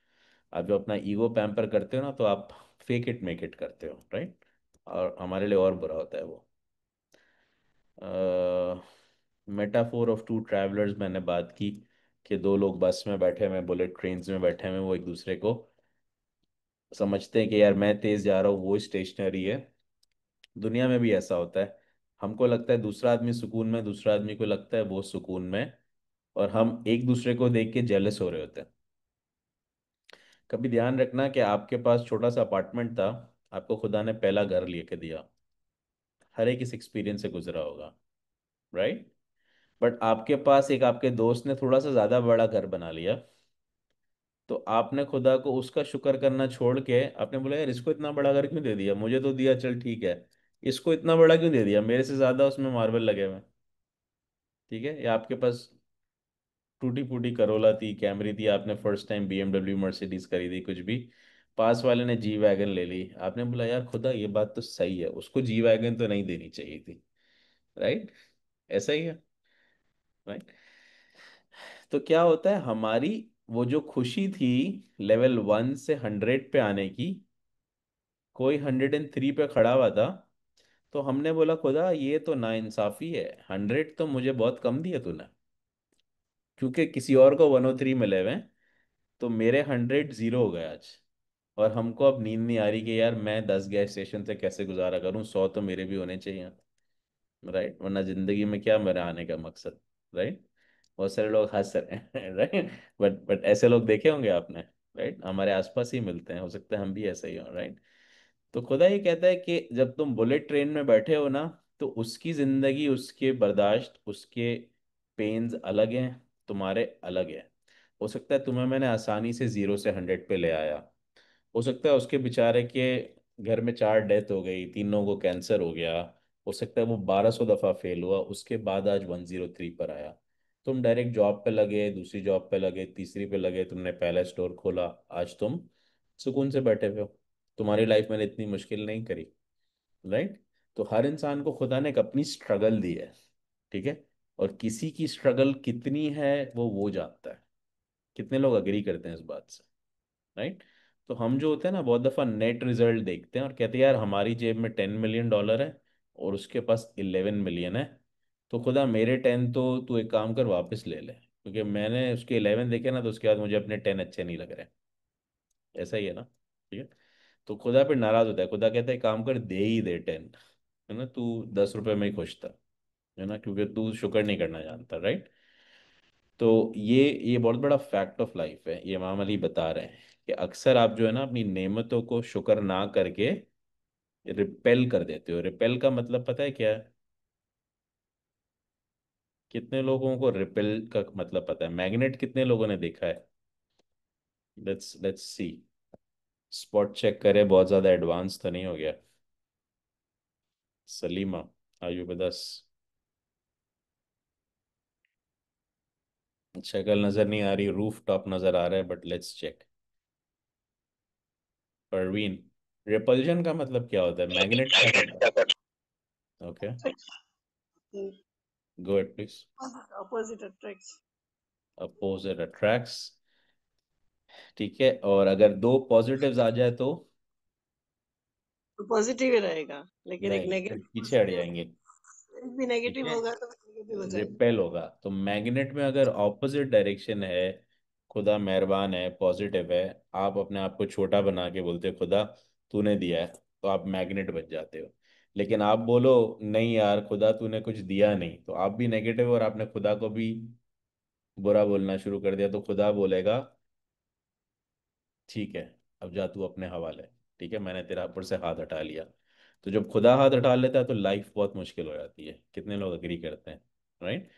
आप जो अपना ईगो पैम्पर करते हो ना, तो आप फेक इट मेक इट करते हो, राइट? और हमारे लिए और बुरा होता है वो। मेटाफोर ऑफ टू ट्रैवलर्स मैंने बात की, कि दो लोग बस में बैठे हुए हैं, बुलेट ट्रेन्स में बैठे हुए हैं, वो एक दूसरे को समझते हैं कि यार मैं तेज जा रहा हूँ, वो स्टेशनरी है। दुनिया में भी ऐसा होता है, हमको लगता है दूसरा आदमी सुकून में, दूसरा आदमी को लगता है वो सुकून में, और हम एक दूसरे को देख के जेलस हो रहे होते हैं। कभी ध्यान रखना कि आपके पास छोटा सा अपार्टमेंट था, आपको खुदा ने पहला घर लेके दिया, हर एक इस एक्सपीरियंस से गुजरा होगा, राइट? बट आपके पास एक आपके दोस्त ने थोड़ा सा ज़्यादा बड़ा घर बना लिया, तो आपने खुदा को उसका शुक्र करना छोड़ के आपने बोला यार इसको इतना बड़ा घर क्यों दे दिया, मुझे तो दिया चल ठीक है, इसको इतना बड़ा क्यों दे दिया, मेरे से ज़्यादा उसमें मार्बल लगे हुए हैं। ठीक है? या आपके पास टूटी फूटी करोला थी, कैमरी थी, आपने फर्स्ट टाइम BMW मर्सिडीज खरीदी, कुछ भी, पास वाले ने जी वैगन ले ली, आपने बोला यार खुदा ये बात तो सही है, उसको जी वैगन तो नहीं देनी चाहिए थी। राइट, ऐसा ही है। राइट, तो क्या होता है, हमारी वो जो खुशी थी लेवल 1 से 100 पे आने की, कोई 103 पे खड़ा हुआ था, तो हमने बोला खुदा ये तो नाइंसाफी है, 100 तो मुझे बहुत कम दिया तूने, क्योंकि किसी और को 103 मिले हुए हैं, तो मेरे 100 जीरो हो गए आज। और हमको अब नींद नहीं आ रही कि यार मैं 10 गैस स्टेशन से कैसे गुजारा करूं, 100 तो मेरे भी होने चाहिए। राइट, वरना जिंदगी में क्या मेरा आने का मकसद। राइट, बहुत सारे लोग हंस रहे हैं। राइट, बट ऐसे लोग देखे होंगे आपने। राइट, हमारे आसपास ही मिलते हैं, हो सकता है हम भी ऐसे ही हों। राइट, तो खुदा ये कहता है कि जब तुम बुलेट ट्रेन में बैठे हो ना, तो उसकी जिंदगी, उसके बर्दाश्त, उसके पेन्स अलग हैं, तुम्हारे अलग है। हो सकता है तुम्हें मैंने आसानी से 0 से 100 पे ले आया, हो सकता है उसके बेचारे के घर में 4 डेथ हो गई, 3 लोगों को कैंसर हो गया, हो सकता है वो 1200 दफ़ा फेल हुआ, उसके बाद आज 103 पर आया। तुम डायरेक्ट जॉब पे लगे, दूसरी जॉब पे लगे, तीसरी पे लगे, तुमने पहला स्टोर खोला, आज तुम सुकून से बैठे हुए हो। तुम्हारी लाइफ मैंने इतनी मुश्किल नहीं करी। राइट, तो हर इंसान को खुदा ने एक अपनी स्ट्रगल दी है। ठीक है, और किसी की स्ट्रगल कितनी है वो जानता है। कितने लोग अग्री करते हैं इस बात से। राइट, तो हम जो होते हैं ना, बहुत दफ़ा नेट रिजल्ट देखते हैं और कहते हैं यार हमारी जेब में $10 मिलियन है और उसके पास 11 मिलियन है, तो खुदा मेरे 10 तो तू एक काम कर वापस ले ले, क्योंकि मैंने उसके 11 देखे ना, तो उसके बाद मुझे अपने 10 अच्छे नहीं लग रहे। ऐसा ही है ना। ठीक है, तो खुदा फिर नाराज होता है, खुदा कहता है काम कर, दे ही दे 10, है ना, तू 10 रुपए में ही खुश था, है ना, क्योंकि तू शुक्र नहीं करना जानता। राइट, तो ये बहुत बड़ा फैक्ट ऑफ लाइफ है, ये इमाम अली बता रहे हैं कि अक्सर आप जो है ना अपनी नेमतों को शुक्र ना करके रिपेल कर देते हो। रिपेल का मतलब पता है क्या है? कितने लोगों को रिपेल का मतलब पता है? मैग्नेट कितने लोगों ने देखा है? लेट्स सी, स्पॉट चेक करें, बहुत ज्यादा एडवांस तो नहीं हो गया। सलीमा, आयु विद अस? शक्ल नजर नहीं आ रही, रूफ टॉप नजर आ रहा है, but let's check. Parveen, repulsion का मतलब क्या होता है? मैग्नेट क्या करता है? Okay, go ahead please. opposite attracts. Opposite attracts, ठीक है, और अगर दो पॉजिटिव्स आ जाए तो? तो पॉजिटिव ही रहेगा, लेकिन एक नहीं, फिर पीछे हट नेगेटिव, जाएंगे। एक भी ठीक नेगेटिव है, होगा तो नेगेटिव हो जाएगा। रिपेल होगा। तो मैग्नेट में अगर ऑपोजिट डायरेक्शन है, खुदा मेहरबान है, पॉजिटिव है, आप अपने आप को छोटा बना के बोलते हो खुदा तूने दिया है, तो आप मैग्नेट बन जाते हो। लेकिन आप बोलो नहीं यार खुदा तूने कुछ दिया नहीं, तो आप भी नेगेटिव और आपने खुदा को भी बुरा बोलना शुरू कर दिया, तो खुदा बोलेगा ठीक है, अब जा तू अपने हवाले। ठीक है, मैंने तेरा ऊपर से हाथ हटा लिया। तो जब खुदा हाथ हटा लेता है तो लाइफ बहुत मुश्किल हो जाती है। कितने लोग अग्री करते हैं? राइट,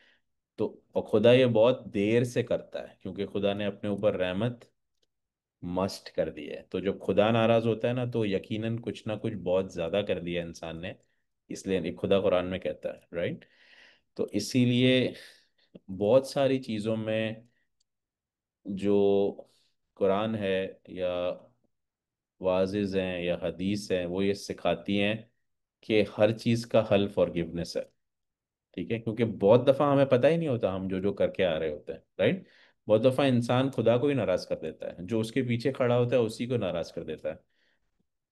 तो और खुदा ये बहुत देर से करता है, क्योंकि खुदा ने अपने ऊपर रहमत मस्ट कर दी है। तो जब खुदा नाराज होता है ना, तो यकीनन कुछ ना कुछ बहुत ज्यादा कर दिया इंसान ने, इसलिए ये खुदा कुरान में कहता है। राइट, तो इसीलिए बहुत सारी चीजों में जो कुरान है या वाजिज़ हैं या हदीस हैं, वो ये सिखाती हैं कि हर चीज़ का हल फॉरगिवनेस है। ठीक है, क्योंकि बहुत दफ़ा हमें पता ही नहीं होता हम जो जो करके आ रहे होते हैं। राइट, बहुत दफ़ा इंसान खुदा को ही नाराज़ कर देता है, जो उसके पीछे खड़ा होता है उसी को नाराज़ कर देता है।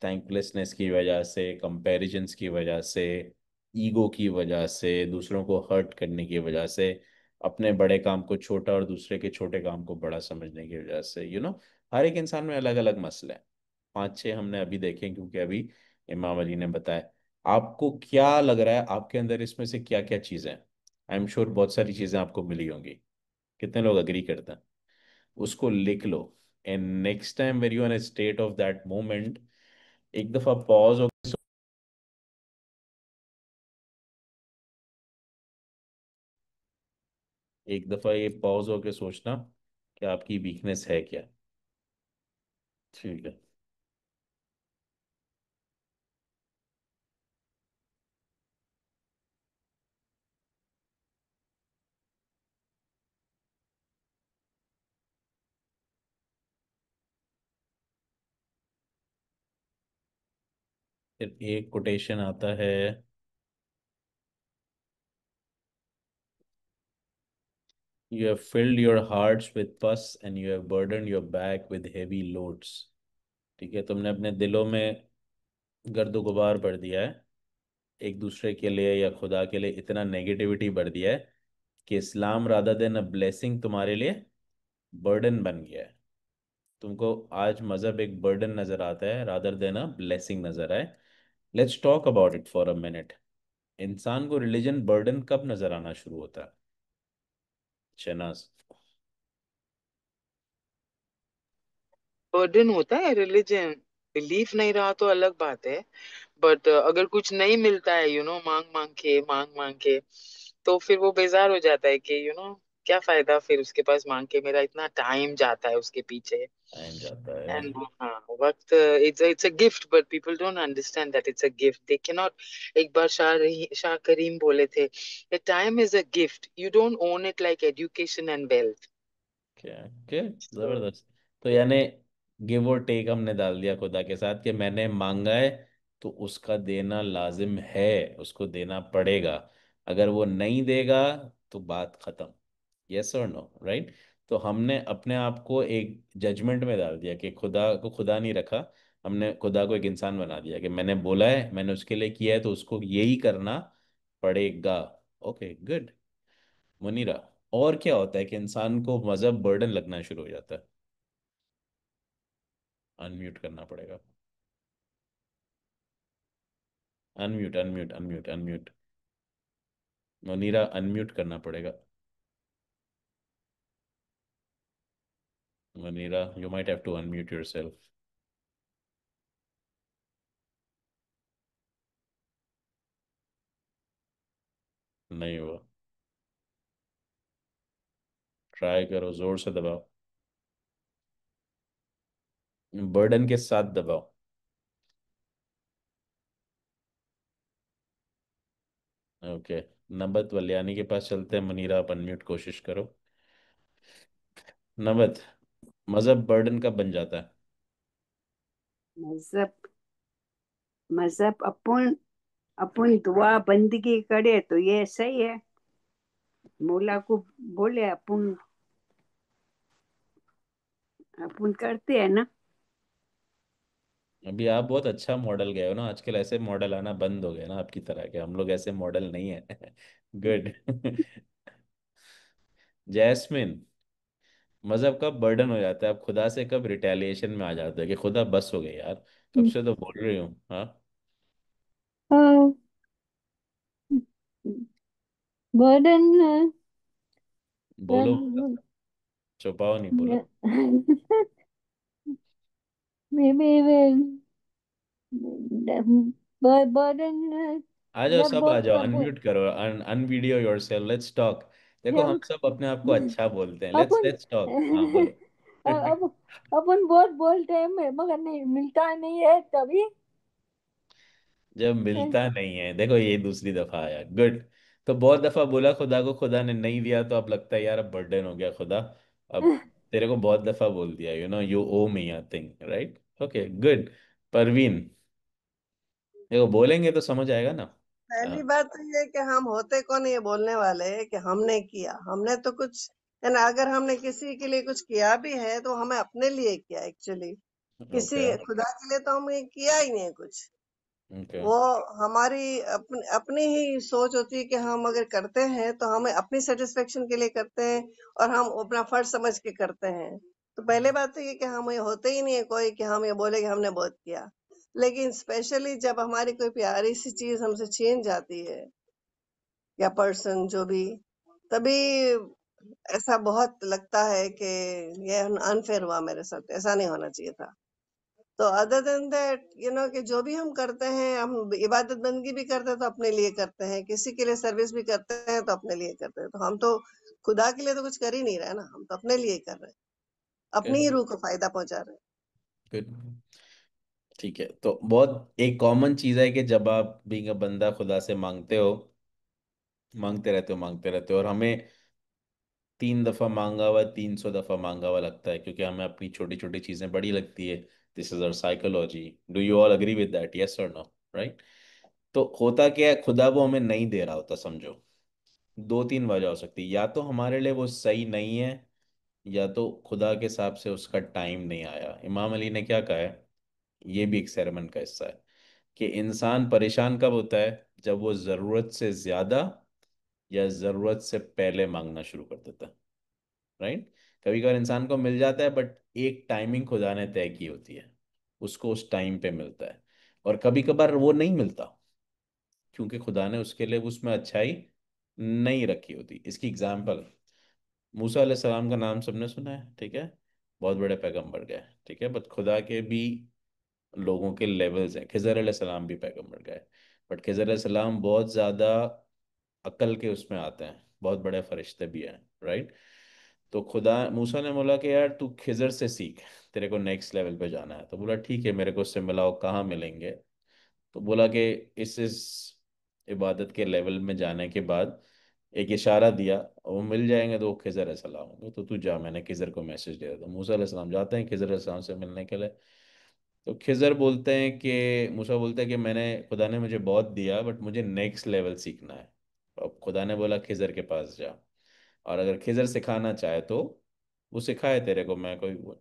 थैंकलेसनेस की वजह से, कंपैरिजंस की वजह से, ईगो की वजह से, दूसरों को हर्ट करने की वजह से, अपने बड़े काम को छोटा और दूसरे के छोटे काम को बड़ा समझने की वजह से, हर एक इंसान में अलग अलग मसले हैं। 5-6 हमने अभी देखे, क्योंकि अभी इमाम अली ने बताया। आपको क्या लग रहा है आपके अंदर इसमें से क्या क्या चीज़ें हैं? आई एम श्योर बहुत सारी चीज़ें आपको मिली होंगी। कितने लोग अग्री करते हैं? उसको लिख लो, and next time where you in state of that moment, एक दफा पॉज हो, एक दफा ये पॉज होके सोचना कि आपकी वीकनेस है क्या। ठीक है, फिर एक कोटेशन आता है, You have filled your hearts with pus and you have burdened your back with heavy loads. ठीक है, तुमने अपने दिलों में गर्द गुबार भर दिया है एक दूसरे के लिए या खुदा के लिए, इतना नेगेटिविटी भर दिया है कि इस्लाम रादर देन अ ब्लेसिंग तुम्हारे लिए बर्डन बन गया है। तुमको आज मज़हब एक बर्डन नज़र आता है रादर देन अ ब्लेसिंग नज़र आए। Let's talk about it for a minute. इंसान को रिलीजन बर्डन कब नज़र आना शुरू होता है शहनाज? बर्डन होता है रिलीजन। बिलीफ नहीं रहा तो अलग बात है, बट अगर कुछ नहीं मिलता है मांग मांग के, तो फिर वो बेजार हो जाता है कि क्या फायदा फिर उसके पास मांग के, मेरा इतना टाइम जाता है उसके पीछे। टाइम जाता है। एंड हाँ, वक्त it's a gift, but people don't understand that it's a gift, they can not. एक बार शाह करीम बोले थे, time is a gift, you don't own it like education and wealth. क्या क्या जबरदस्त। तो यानी गिव और टेक हमने डाल दिया खुदा के साथ कि मैंने मांगा है तो उसका देना लाजिम है, उसको देना पड़ेगा। अगर वो नहीं देगा तो बात खत्म। यस और नो, राइट? तो हमने अपने आप को एक जजमेंट में डाल दिया कि खुदा को खुदा नहीं रखा। हमने खुदा को एक इंसान बना दिया कि मैंने बोला है, मैंने उसके लिए किया है तो उसको यही करना पड़ेगा। Okay, good. मुनीरा, और क्या होता है कि इंसान को मजहब बर्डन लगना शुरू हो जाता है? अनम्यूट करना पड़ेगा। Unmute unmute unmute unmute. Munira, unmute करना पड़ेगा। Munira, you might have to unmute yourself. नहीं हुआ। ट्राई करो, जोर से दबाओ, बर्डन के साथ दबाओ। ओके, नबत वलियानी के पास चलते हैं। मुनीरा, आप अनम्यूट कोशिश करो। नबत, मजहब बर्डन कब बन जाता है? मजहब मजहब अपन अपन दुआ बंदगी करे तो ये सही है। मौला को बोले अपन अपन करते हैं ना। अभी आप बहुत अच्छा मॉडल गए हो ना, आजकल ऐसे मॉडल आना बंद हो गए ना आपकी तरह के, हम लोग ऐसे मॉडल नहीं है। गुड। जैस्मिन, मजहब कब बर्डन हो जाता है? आप खुदा से कब रिटेलिएशन में आ जाते हैं कि खुदा बस हो गई यार, कब से तो बोल रही हूँ। हाँ, बर्डन बोलो, छुपाओ नहीं, बोलो। maybe बर्डन आ जाओ, जब सब आ बहुत जाओ, सब अनम्यूट करो, अनवीडियो योरसेल्फ, लेट्स टॉक। देखो, हम जब सब अपने आप को अच्छा बोलते हैं, लेट्स अपन लेट्स टॉक। हाँ, बोलो। अब अपन बहुत बोलते हैं मगर नहीं मिलता नहीं है तभी। जब मिलता नहीं है, देखो ये दूसरी दफा आया। गुड। तो बहुत दफा बोला खुदा को, खुदा ने नहीं दिया, तो अब लगता है यार अब बर्डन हो गया खुदा। अब तेरे को बहुत दफा बोल दिया, you owe me I think, right? Okay, good. Parveen, देखो बोलेंगे तो समझ आएगा ना। पहली हाँ, बात तो ये है कि हम होते कौन ये बोलने वाले हैं कि हमने किया, हमने तो कुछ है ना। अगर हमने किसी के लिए कुछ किया भी है तो हमें अपने लिए किया एक्चुअली, ओके किसी खुदा के लिए तो हमने किया ही नहीं कुछ। ओके वो हमारी अपनी ही सोच होती है कि हम अगर करते हैं तो हमें अपनी सेटिस्फेक्शन के लिए करते हैं और हम अपना फर्ज समझ के करते हैं। तो पहले बात तो ये कि हम ये होते ही नहीं है कोई कि हम ये बोले कि हमने बहुत किया। लेकिन स्पेशली जब हमारी कोई प्यारी सी चीज हमसे छीन जाती है या पर्सन जो भी, तभी ऐसा बहुत लगता है कि ये अनफेयर हुआ मेरे साथ, ऐसा नहीं होना चाहिए था। तो अदर देन दैट कि जो भी हम करते हैं, हम इबादत बंदगी भी करते हैं तो अपने लिए करते हैं, किसी के लिए सर्विस भी करते हैं तो अपने लिए करते हैं। तो हम तो खुदा के लिए तो कुछ कर ही नहीं रहे ना, हम तो अपने लिए ही कर रहे हैं, अपनी ही रूह को फायदा पहुंचा रहे हैं। गुड। ठीक है, तो बहुत एक कॉमन चीज़ है कि जब आप बीइंग अ बंदा खुदा से मांगते हो, मांगते रहते हो, मांगते रहते हो, और हमें 3 दफा मांगा हुआ 300 दफा मांगा हुआ लगता है, क्योंकि हमें अपनी छोटी छोटी चीजें बड़ी लगती है। This is our psychology. Do you all agree with that? Yes और नो, राइट? तो होता क्या है, खुदा वो हमें नहीं दे रहा होता, समझो। दो तीन वजह हो सकती है, या तो हमारे लिए वो सही नहीं है, या तो खुदा के हिसाब से उसका टाइम नहीं आया। इमाम अली ने क्या कहा है, ये भी एक सेरेमन का हिस्सा है, कि इंसान परेशान कब होता है, जब वो ज़रूरत से ज़्यादा या ज़रूरत से पहले मांगना शुरू कर देता है। राइट। कभी कभार इंसान को मिल जाता है, बट एक टाइमिंग खुदा ने तय की होती है, उसको उस टाइम पे मिलता है। और कभी कभार वो नहीं मिलता, क्योंकि खुदा ने उसके लिए उसमें अच्छाई नहीं रखी होती। इसकी एग्जाम्पल, मूसा अलैहिस्सलाम का नाम सबने सुना है, ठीक है, बहुत बड़े पैगंबर गए, ठीक है, बट खुदा के भी लोगों के लेवल्स हैं। खिज़र अलैहिस्सलाम भी पैगंबर गए, बट खिज़र अलैहिस्सलाम बहुत ज़्यादा अक्ल के उसमें आते हैं, बहुत बड़े फरिश्ते भी हैं। राइट। तो खुदा मूसा ने बोला कि यार तू खिज़र से सीख, तेरे को नेक्स्ट लेवल पे जाना है। तो बोला ठीक है, मेरे को उससे मिलाओ, कहाँ मिलेंगे। तो बोला कि इस इबादत के लेवल में जाने के बाद एक इशारा दिया, और वो मिल जाएंगे तो वो खिज़र अलैहिस्सलाम होंगे, तो तू जा, मैंने खिज़र को मैसेज दिया। तो मूसा अलैहिस्सलाम जाते हैं खिज़र अलैहिस्सलाम से मिलने के लिए। तो खिज़र बोलते हैं कि मूसा बोलते हैं कि मैंने, खुदा ने मुझे बहुत दिया, बट मुझे नेक्स्ट लेवल सीखना है। अब खुदा ने बोला खिज़र के पास जा, और अगर खिज़र सिखाना चाहे तो वो सिखाए तेरे को, मैं कोई वो।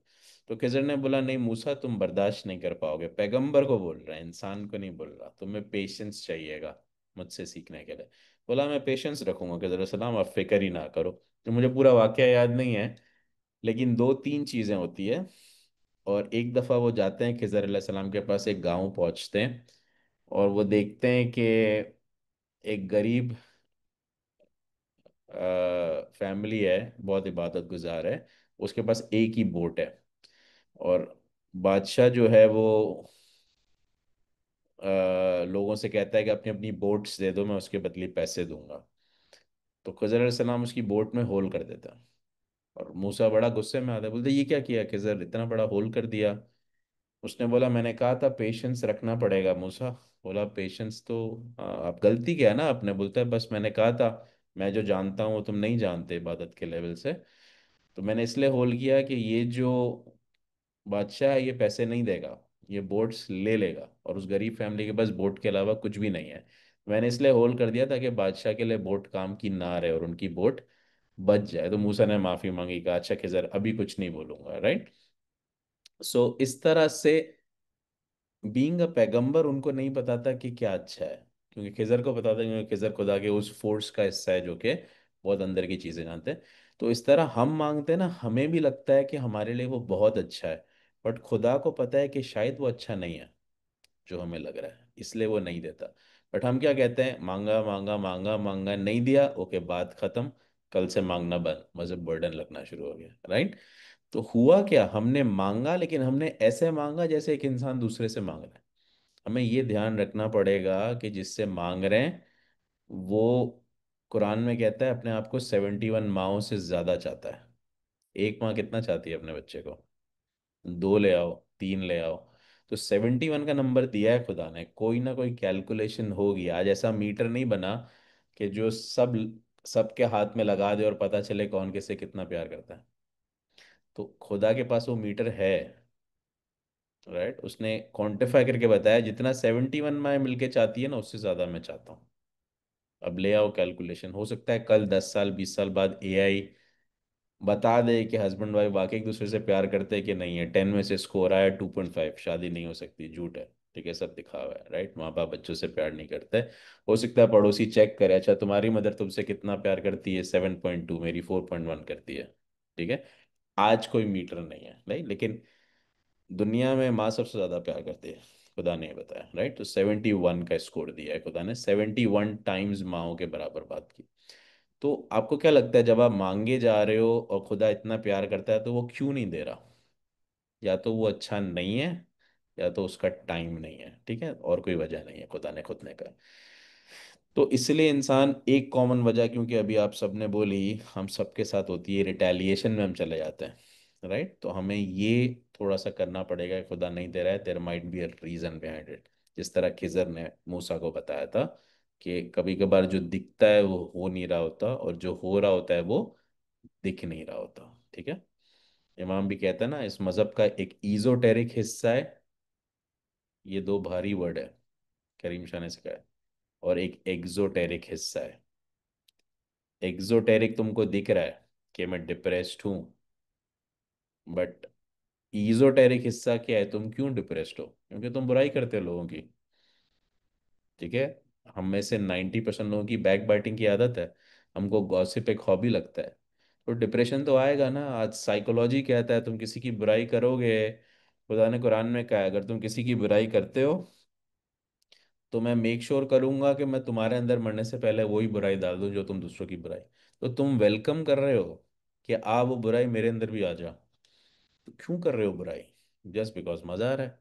तो खिज़र ने बोला नहीं मूसा, तुम बर्दाश्त नहीं कर पाओगे, पैगंबर को बोल रहा है, इंसान को नहीं बोल रहा, तुम्हें पेशेंस चाहिएगा मुझसे सीखने के लिए। बोला मैं पेशेंस रखूंगा खिज़र सलाम, आप फिक्र ही ना करो। तो मुझे पूरा वाकया याद नहीं है, लेकिन दो तीन चीज़ें होती है। और एक दफ़ा वो जाते हैं खिज़र अलैहि सलाम के पास, एक गांव पहुंचते हैं, और वो देखते हैं कि एक गरीब फैमिली है, बहुत इबादत गुजार है, उसके पास एक ही बोट है। और बादशाह जो है वो लोगों से कहता है कि अपनी अपनी बोट्स दे दो, मैं उसके बदले पैसे दूंगा। तो खज़र अलैहिस्सलाम उसकी बोट में होल कर देता है, और मूसा बड़ा गुस्से में आता है, बोलते ये क्या किया खज़र, इतना बड़ा होल कर दिया। उसने बोला मैंने कहा था पेशेंस रखना पड़ेगा मूसा। बोला पेशेंस तो आप गलती किया ना आपने। बोलता है बस मैंने कहा था, मैं जो जानता हूँ वो तुम नहीं जानते इबादत के लेवल से, तो मैंने इसलिए होल किया कि ये जो बादशाह है ये पैसे नहीं देगा, ये बोट्स ले लेगा, और उस गरीब फैमिली के पास बोट के अलावा कुछ भी नहीं है। मैंने इसलिए होल कर दिया ताकि बादशाह के लिए बोट काम की ना रहे और उनकी बोट बच जाए। तो मूसा ने माफी मांगी, कहा अच्छा खिजर अभी कुछ नहीं बोलूंगा। राइट। सो इस तरह से बीइंग अ पैगंबर उनको नहीं बताता कि क्या अच्छा है, क्योंकि खिजर को पता था, क्योंकि खिजर खुदा के उस फोर्स का हिस्सा है जो कि बहुत अंदर की चीजें जानते हैं। तो इस तरह हम मांगते हैं ना, हमें भी लगता है कि हमारे लिए वो बहुत अच्छा है, बट खुदा को पता है कि शायद वो अच्छा नहीं है जो हमें लग रहा है, इसलिए वो नहीं देता। बट हम क्या कहते हैं, मांगा मांगा मांगा मांगा, नहीं दिया, ओके बात खत्म, कल से मांगना बंद, मतलब बर्डन लगना शुरू हो गया। राइट। तो हुआ क्या, हमने मांगा, लेकिन हमने ऐसे मांगा जैसे एक इंसान दूसरे से मांग रहा है। हमें ये ध्यान रखना पड़ेगा कि जिससे मांग रहे हैं वो, कुरान में कहता है अपने आप को 71 माओं से ज्यादा चाहता है। एक माँ कितना चाहती है अपने बच्चे को, दो ले आओ, तीन ले आओ। तो 71 का नंबर दिया है खुदा ने, कोई ना कोई कैलकुलेशन होगी। आज ऐसा मीटर नहीं बना कि जो सबके हाथ में लगा दे और पता चले कौन किससे कितना प्यार करता है। तो खुदा के पास वो मीटर है। राइट। उसने क्वांटिफाई करके बताया, जितना 71 माए मिलके चाहती है ना, उससे ज्यादा मैं चाहता हूँ। अब ले आओ कैलकुलेशन, हो सकता है कल 10 साल 20 साल बाद एआई बता दे कि हस्बैंड वाइफ वाकई एक दूसरे से प्यार करते हैं कि नहीं है, 10 में से स्कोर आया 2.5, शादी नहीं हो सकती, झूठ है, ठीक है, सब दिखा हुआ है। राइट। माँ बाप बच्चों से प्यार नहीं करते। हो सकता है पड़ोसी चेक करे, अच्छा तुम्हारी मदर तुमसे कितना प्यार करती है, 7.2, मेरी 4.1 करती है, ठीक है। आज कोई मीटर नहीं है, राइट, लेकिन दुनिया में माँ सबसे ज्यादा प्यार करती है, खुदा ने बताया। राइट। तो 71 का स्कोर दिया है खुदा ने, 71 टाइम्स माओ के बराबर बात की। तो आपको क्या लगता है, जब आप मांगे जा रहे हो और खुदा इतना प्यार करता है, तो वो क्यों नहीं दे रहा? या तो वो अच्छा नहीं है, या तो उसका टाइम नहीं है, ठीक है, और कोई वजह नहीं है, खुदा ने खुद ने कहा। तो इसलिए इंसान, एक कॉमन वजह, क्योंकि अभी आप सबने बोली, हम सबके साथ होती है, रिटेलिएशन में हम चले जाते हैं। राइट। तो हमें ये थोड़ा सा करना पड़ेगा कि खुदा नहीं दे रहा है, there might be a reason behind it. जिस तरह खिजर ने मूसा को बताया था कि कभी कभार जो दिखता है वो हो नहीं रहा होता, और जो हो रहा होता है वो दिख नहीं रहा होता, ठीक है। इमाम भी कहता है ना, इस मजहब का एक ईजोटेरिक हिस्सा है, ये दो भारी वर्ड है, करीम शाह ने सिखाया, और एक एग्जोटेरिक हिस्सा है। एग्जोटेरिक तुमको दिख रहा है कि मैं डिप्रेस्ड हूँ, बट ईजोटेरिक हिस्सा क्या है, तुम क्यों डिप्रेस्ड हो? क्योंकि तुम बुराई करते हो लोगों की। ठीक है। हम में से 90% लोगों की बैक बाइटिंग की आदत है, हमको गॉसिप एक हॉबी लगता है। तो डिप्रेशन तो आएगा ना। आज साइकोलॉजी कहता है तुम किसी की बुराई करोगे, खुदा ने कुरान में कहा है अगर तुम किसी की बुराई करते हो तो मैं मेक श्योर करूंगा कि मैं तुम्हारे अंदर मरने से पहले वही बुराई डाल दूं जो तुम दूसरों की बुराई। तो तुम वेलकम कर रहे हो कि आ वो बुराई मेरे अंदर भी आ जा। तो क्यों कर रहे हो बुराई? जस्ट बिकॉज मजा आ रहा है,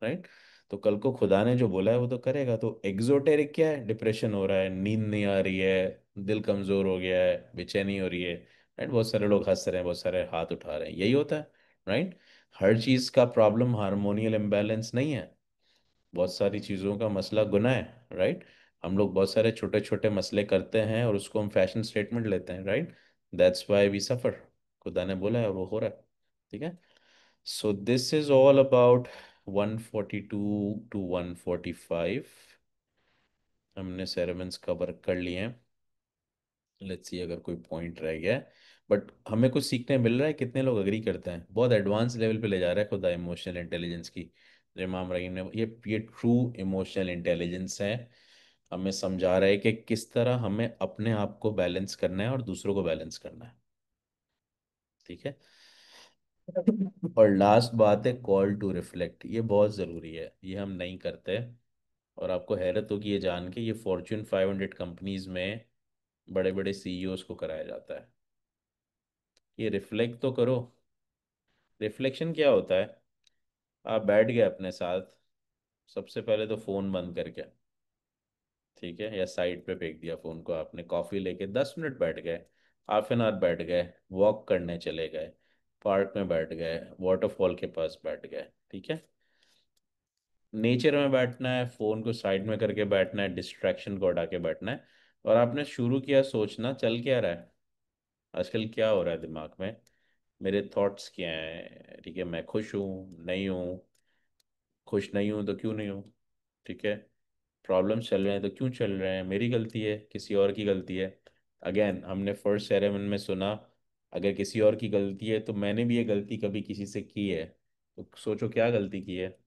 राइट? तो कल को खुदा ने जो बोला है वो तो करेगा। तो एग्जोटेरिक क्या है? डिप्रेशन हो रहा है, नींद नहीं आ रही है, दिल कमजोर हो गया है, बेचैनी हो रही है, राइट? बहुत सारे लोग हंस रहे हैं, बहुत सारे हाथ उठा रहे हैं, यही होता है, राइट? हर चीज का प्रॉब्लम हार्मोनियल इम्बैलेंस नहीं है। बहुत सारी चीज़ों का मसला गुनाह है, राइट? हम लोग बहुत सारे छोटे छोटे मसले करते हैं और उसको हम फैशन स्टेटमेंट लेते हैं, right? That's why we suffer. खुदा ने बोला है और वो हो रहा है। ठीक है। So this is all about 142 to 145। हमने सेरेमन्स कवर कर लिए हैं। लेट्स सी अगर कोई पॉइंट रह गया है। बट हमें कुछ सीखने मिल रहा है, कितने लोग अग्री करते हैं? बहुत एडवांस लेवल पे ले जा रहा है खुदा इमोशनल इंटेलिजेंस की। जो इमाम रहीम ने ये ट्रू इमोशनल इंटेलिजेंस है। हमें समझा रहा है कि किस तरह हमें अपने आप को बैलेंस करना है और दूसरों को बैलेंस करना है। ठीक है। और लास्ट बात है कॉल टू रिफ्लेक्ट। ये बहुत ज़रूरी है, ये हम नहीं करते। और आपको हैरत होगी ये जान के, ये फॉर्च्यून 500 कंपनीज में बड़े बड़े सीईओज को कराया जाता है। ये रिफ्लेक्ट तो करो। रिफ्लेक्शन क्या होता है? आप बैठ गए अपने साथ, सबसे पहले तो फ़ोन बंद करके, ठीक है, या साइड पे फेंक दिया फ़ोन को, आपने कॉफ़ी लेके 10 मिनट बैठ गए, हाफ एन आवर बैठ गए, वॉक करने चले गए, पार्क में बैठ गए, वाटरफॉल के पास बैठ गए, ठीक है। नेचर में बैठना है, फ़ोन को साइड में करके बैठना है, डिस्ट्रैक्शन को हटा के बैठना है। और आपने शुरू किया सोचना चल क्या रहा है, आजकल क्या हो रहा है दिमाग में, मेरे थॉट्स क्या हैं, ठीक है, मैं खुश हूँ नहीं हूँ, खुश नहीं हूँ तो क्यों नहीं हूँ, ठीक है, प्रॉब्लम्स चल रहे हैं तो क्यों चल रहे हैं, मेरी गलती है किसी और की गलती है? अगेन हमने फर्स्ट सेरेमन में सुना, अगर किसी और की गलती है तो मैंने भी ये गलती कभी किसी से की है, तो सोचो क्या गलती की है,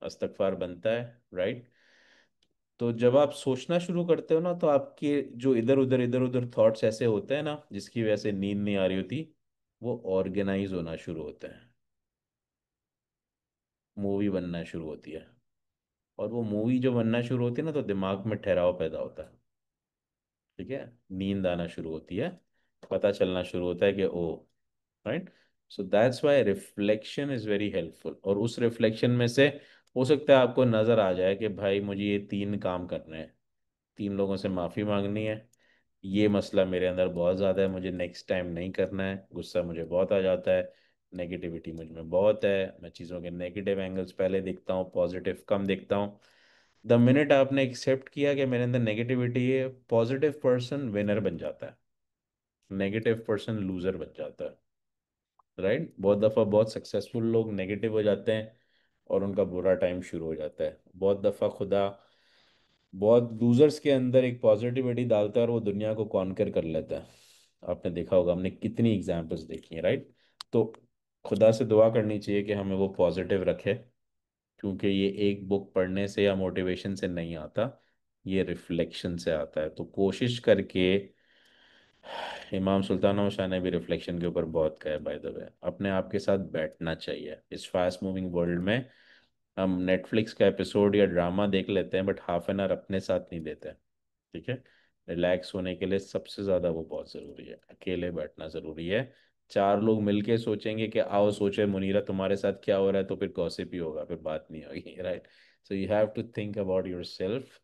इस्तगफार बनता है, राइट? तो जब आप सोचना शुरू करते हो ना, तो आपके जो इधर उधर थॉट्स ऐसे होते हैं ना जिसकी वजह से नींद नहीं आ रही होती, वो ऑर्गेनाइज होना शुरू होते हैं, मूवी बनना शुरू होती है। और वो मूवी जो बनना शुरू होती है ना, तो दिमाग में ठहराव पैदा होता है, ठीक है, नींद आना शुरू होती है, पता चलना शुरू होता है कि oh, right? So that's why reflection is very helpful. और उस रिफ्लेक्शन में से हो सकता है आपको नज़र आ जाए कि भाई मुझे ये 3 काम करने हैं, 3 लोगों से माफ़ी मांगनी है, ये मसला मेरे अंदर बहुत ज़्यादा है, मुझे नेक्स्ट टाइम नहीं करना है, गुस्सा मुझे बहुत आ जाता है, नेगेटिविटी मुझ में बहुत है, मैं चीज़ों के नेगेटिव एंगल्स पहले देखता हूँ, पॉजिटिव कम देखता हूँ। द मिनट आपने एक्सेप्ट किया कि मेरे अंदर नेगेटिविटी है, पॉजिटिव पर्सन विनर बन जाता है, नेगेटिव पर्सन लूजर बन जाता है, राइट? बहुत दफ़ा बहुत सक्सेसफुल लोग नेगेटिव हो जाते हैं और उनका बुरा टाइम शुरू हो जाता है। बहुत दफ़ा खुदा बहुत लूजर्स के अंदर एक पॉजिटिविटी डालता है और वो दुनिया को कॉन्कर कर लेता है। आपने देखा होगा, हमने कितनी एग्जाम्पल्स देखी हैं, राइट? तो खुदा से दुआ करनी चाहिए कि हमें वो पॉजिटिव रखे, क्योंकि ये एक बुक पढ़ने से या मोटिवेशन से नहीं आता, ये रिफ्लेक्शन से आता है। तो कोशिश करके, इमाम सुल्तान शाह ने भी रिफ्लेक्शन के ऊपर बहुत कहा है, बाय द वे, अपने आप के साथ बैठना चाहिए इस फास्ट मूविंग वर्ल्ड में। हम नेटफ्लिक्स का एपिसोड या ड्रामा देख लेते हैं, बट हाफ एन आवर अपने साथ नहीं देते, ठीक है। रिलैक्स होने के लिए सबसे ज़्यादा वो बहुत ज़रूरी है, अकेले बैठना ज़रूरी है। 4 लोग मिलके सोचेंगे कि आओ सोचे मुनीरा तुम्हारे साथ क्या हो रहा है, तो फिर गॉसिप ही होगा, फिर बात नहीं होगी, right? So you have to think about yourself,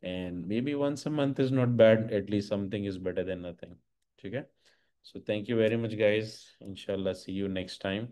and maybe once a month is not bad, at least something is better than nothing, ठीक है। So thank you very much guys, इंशाल्लाह सी you next time.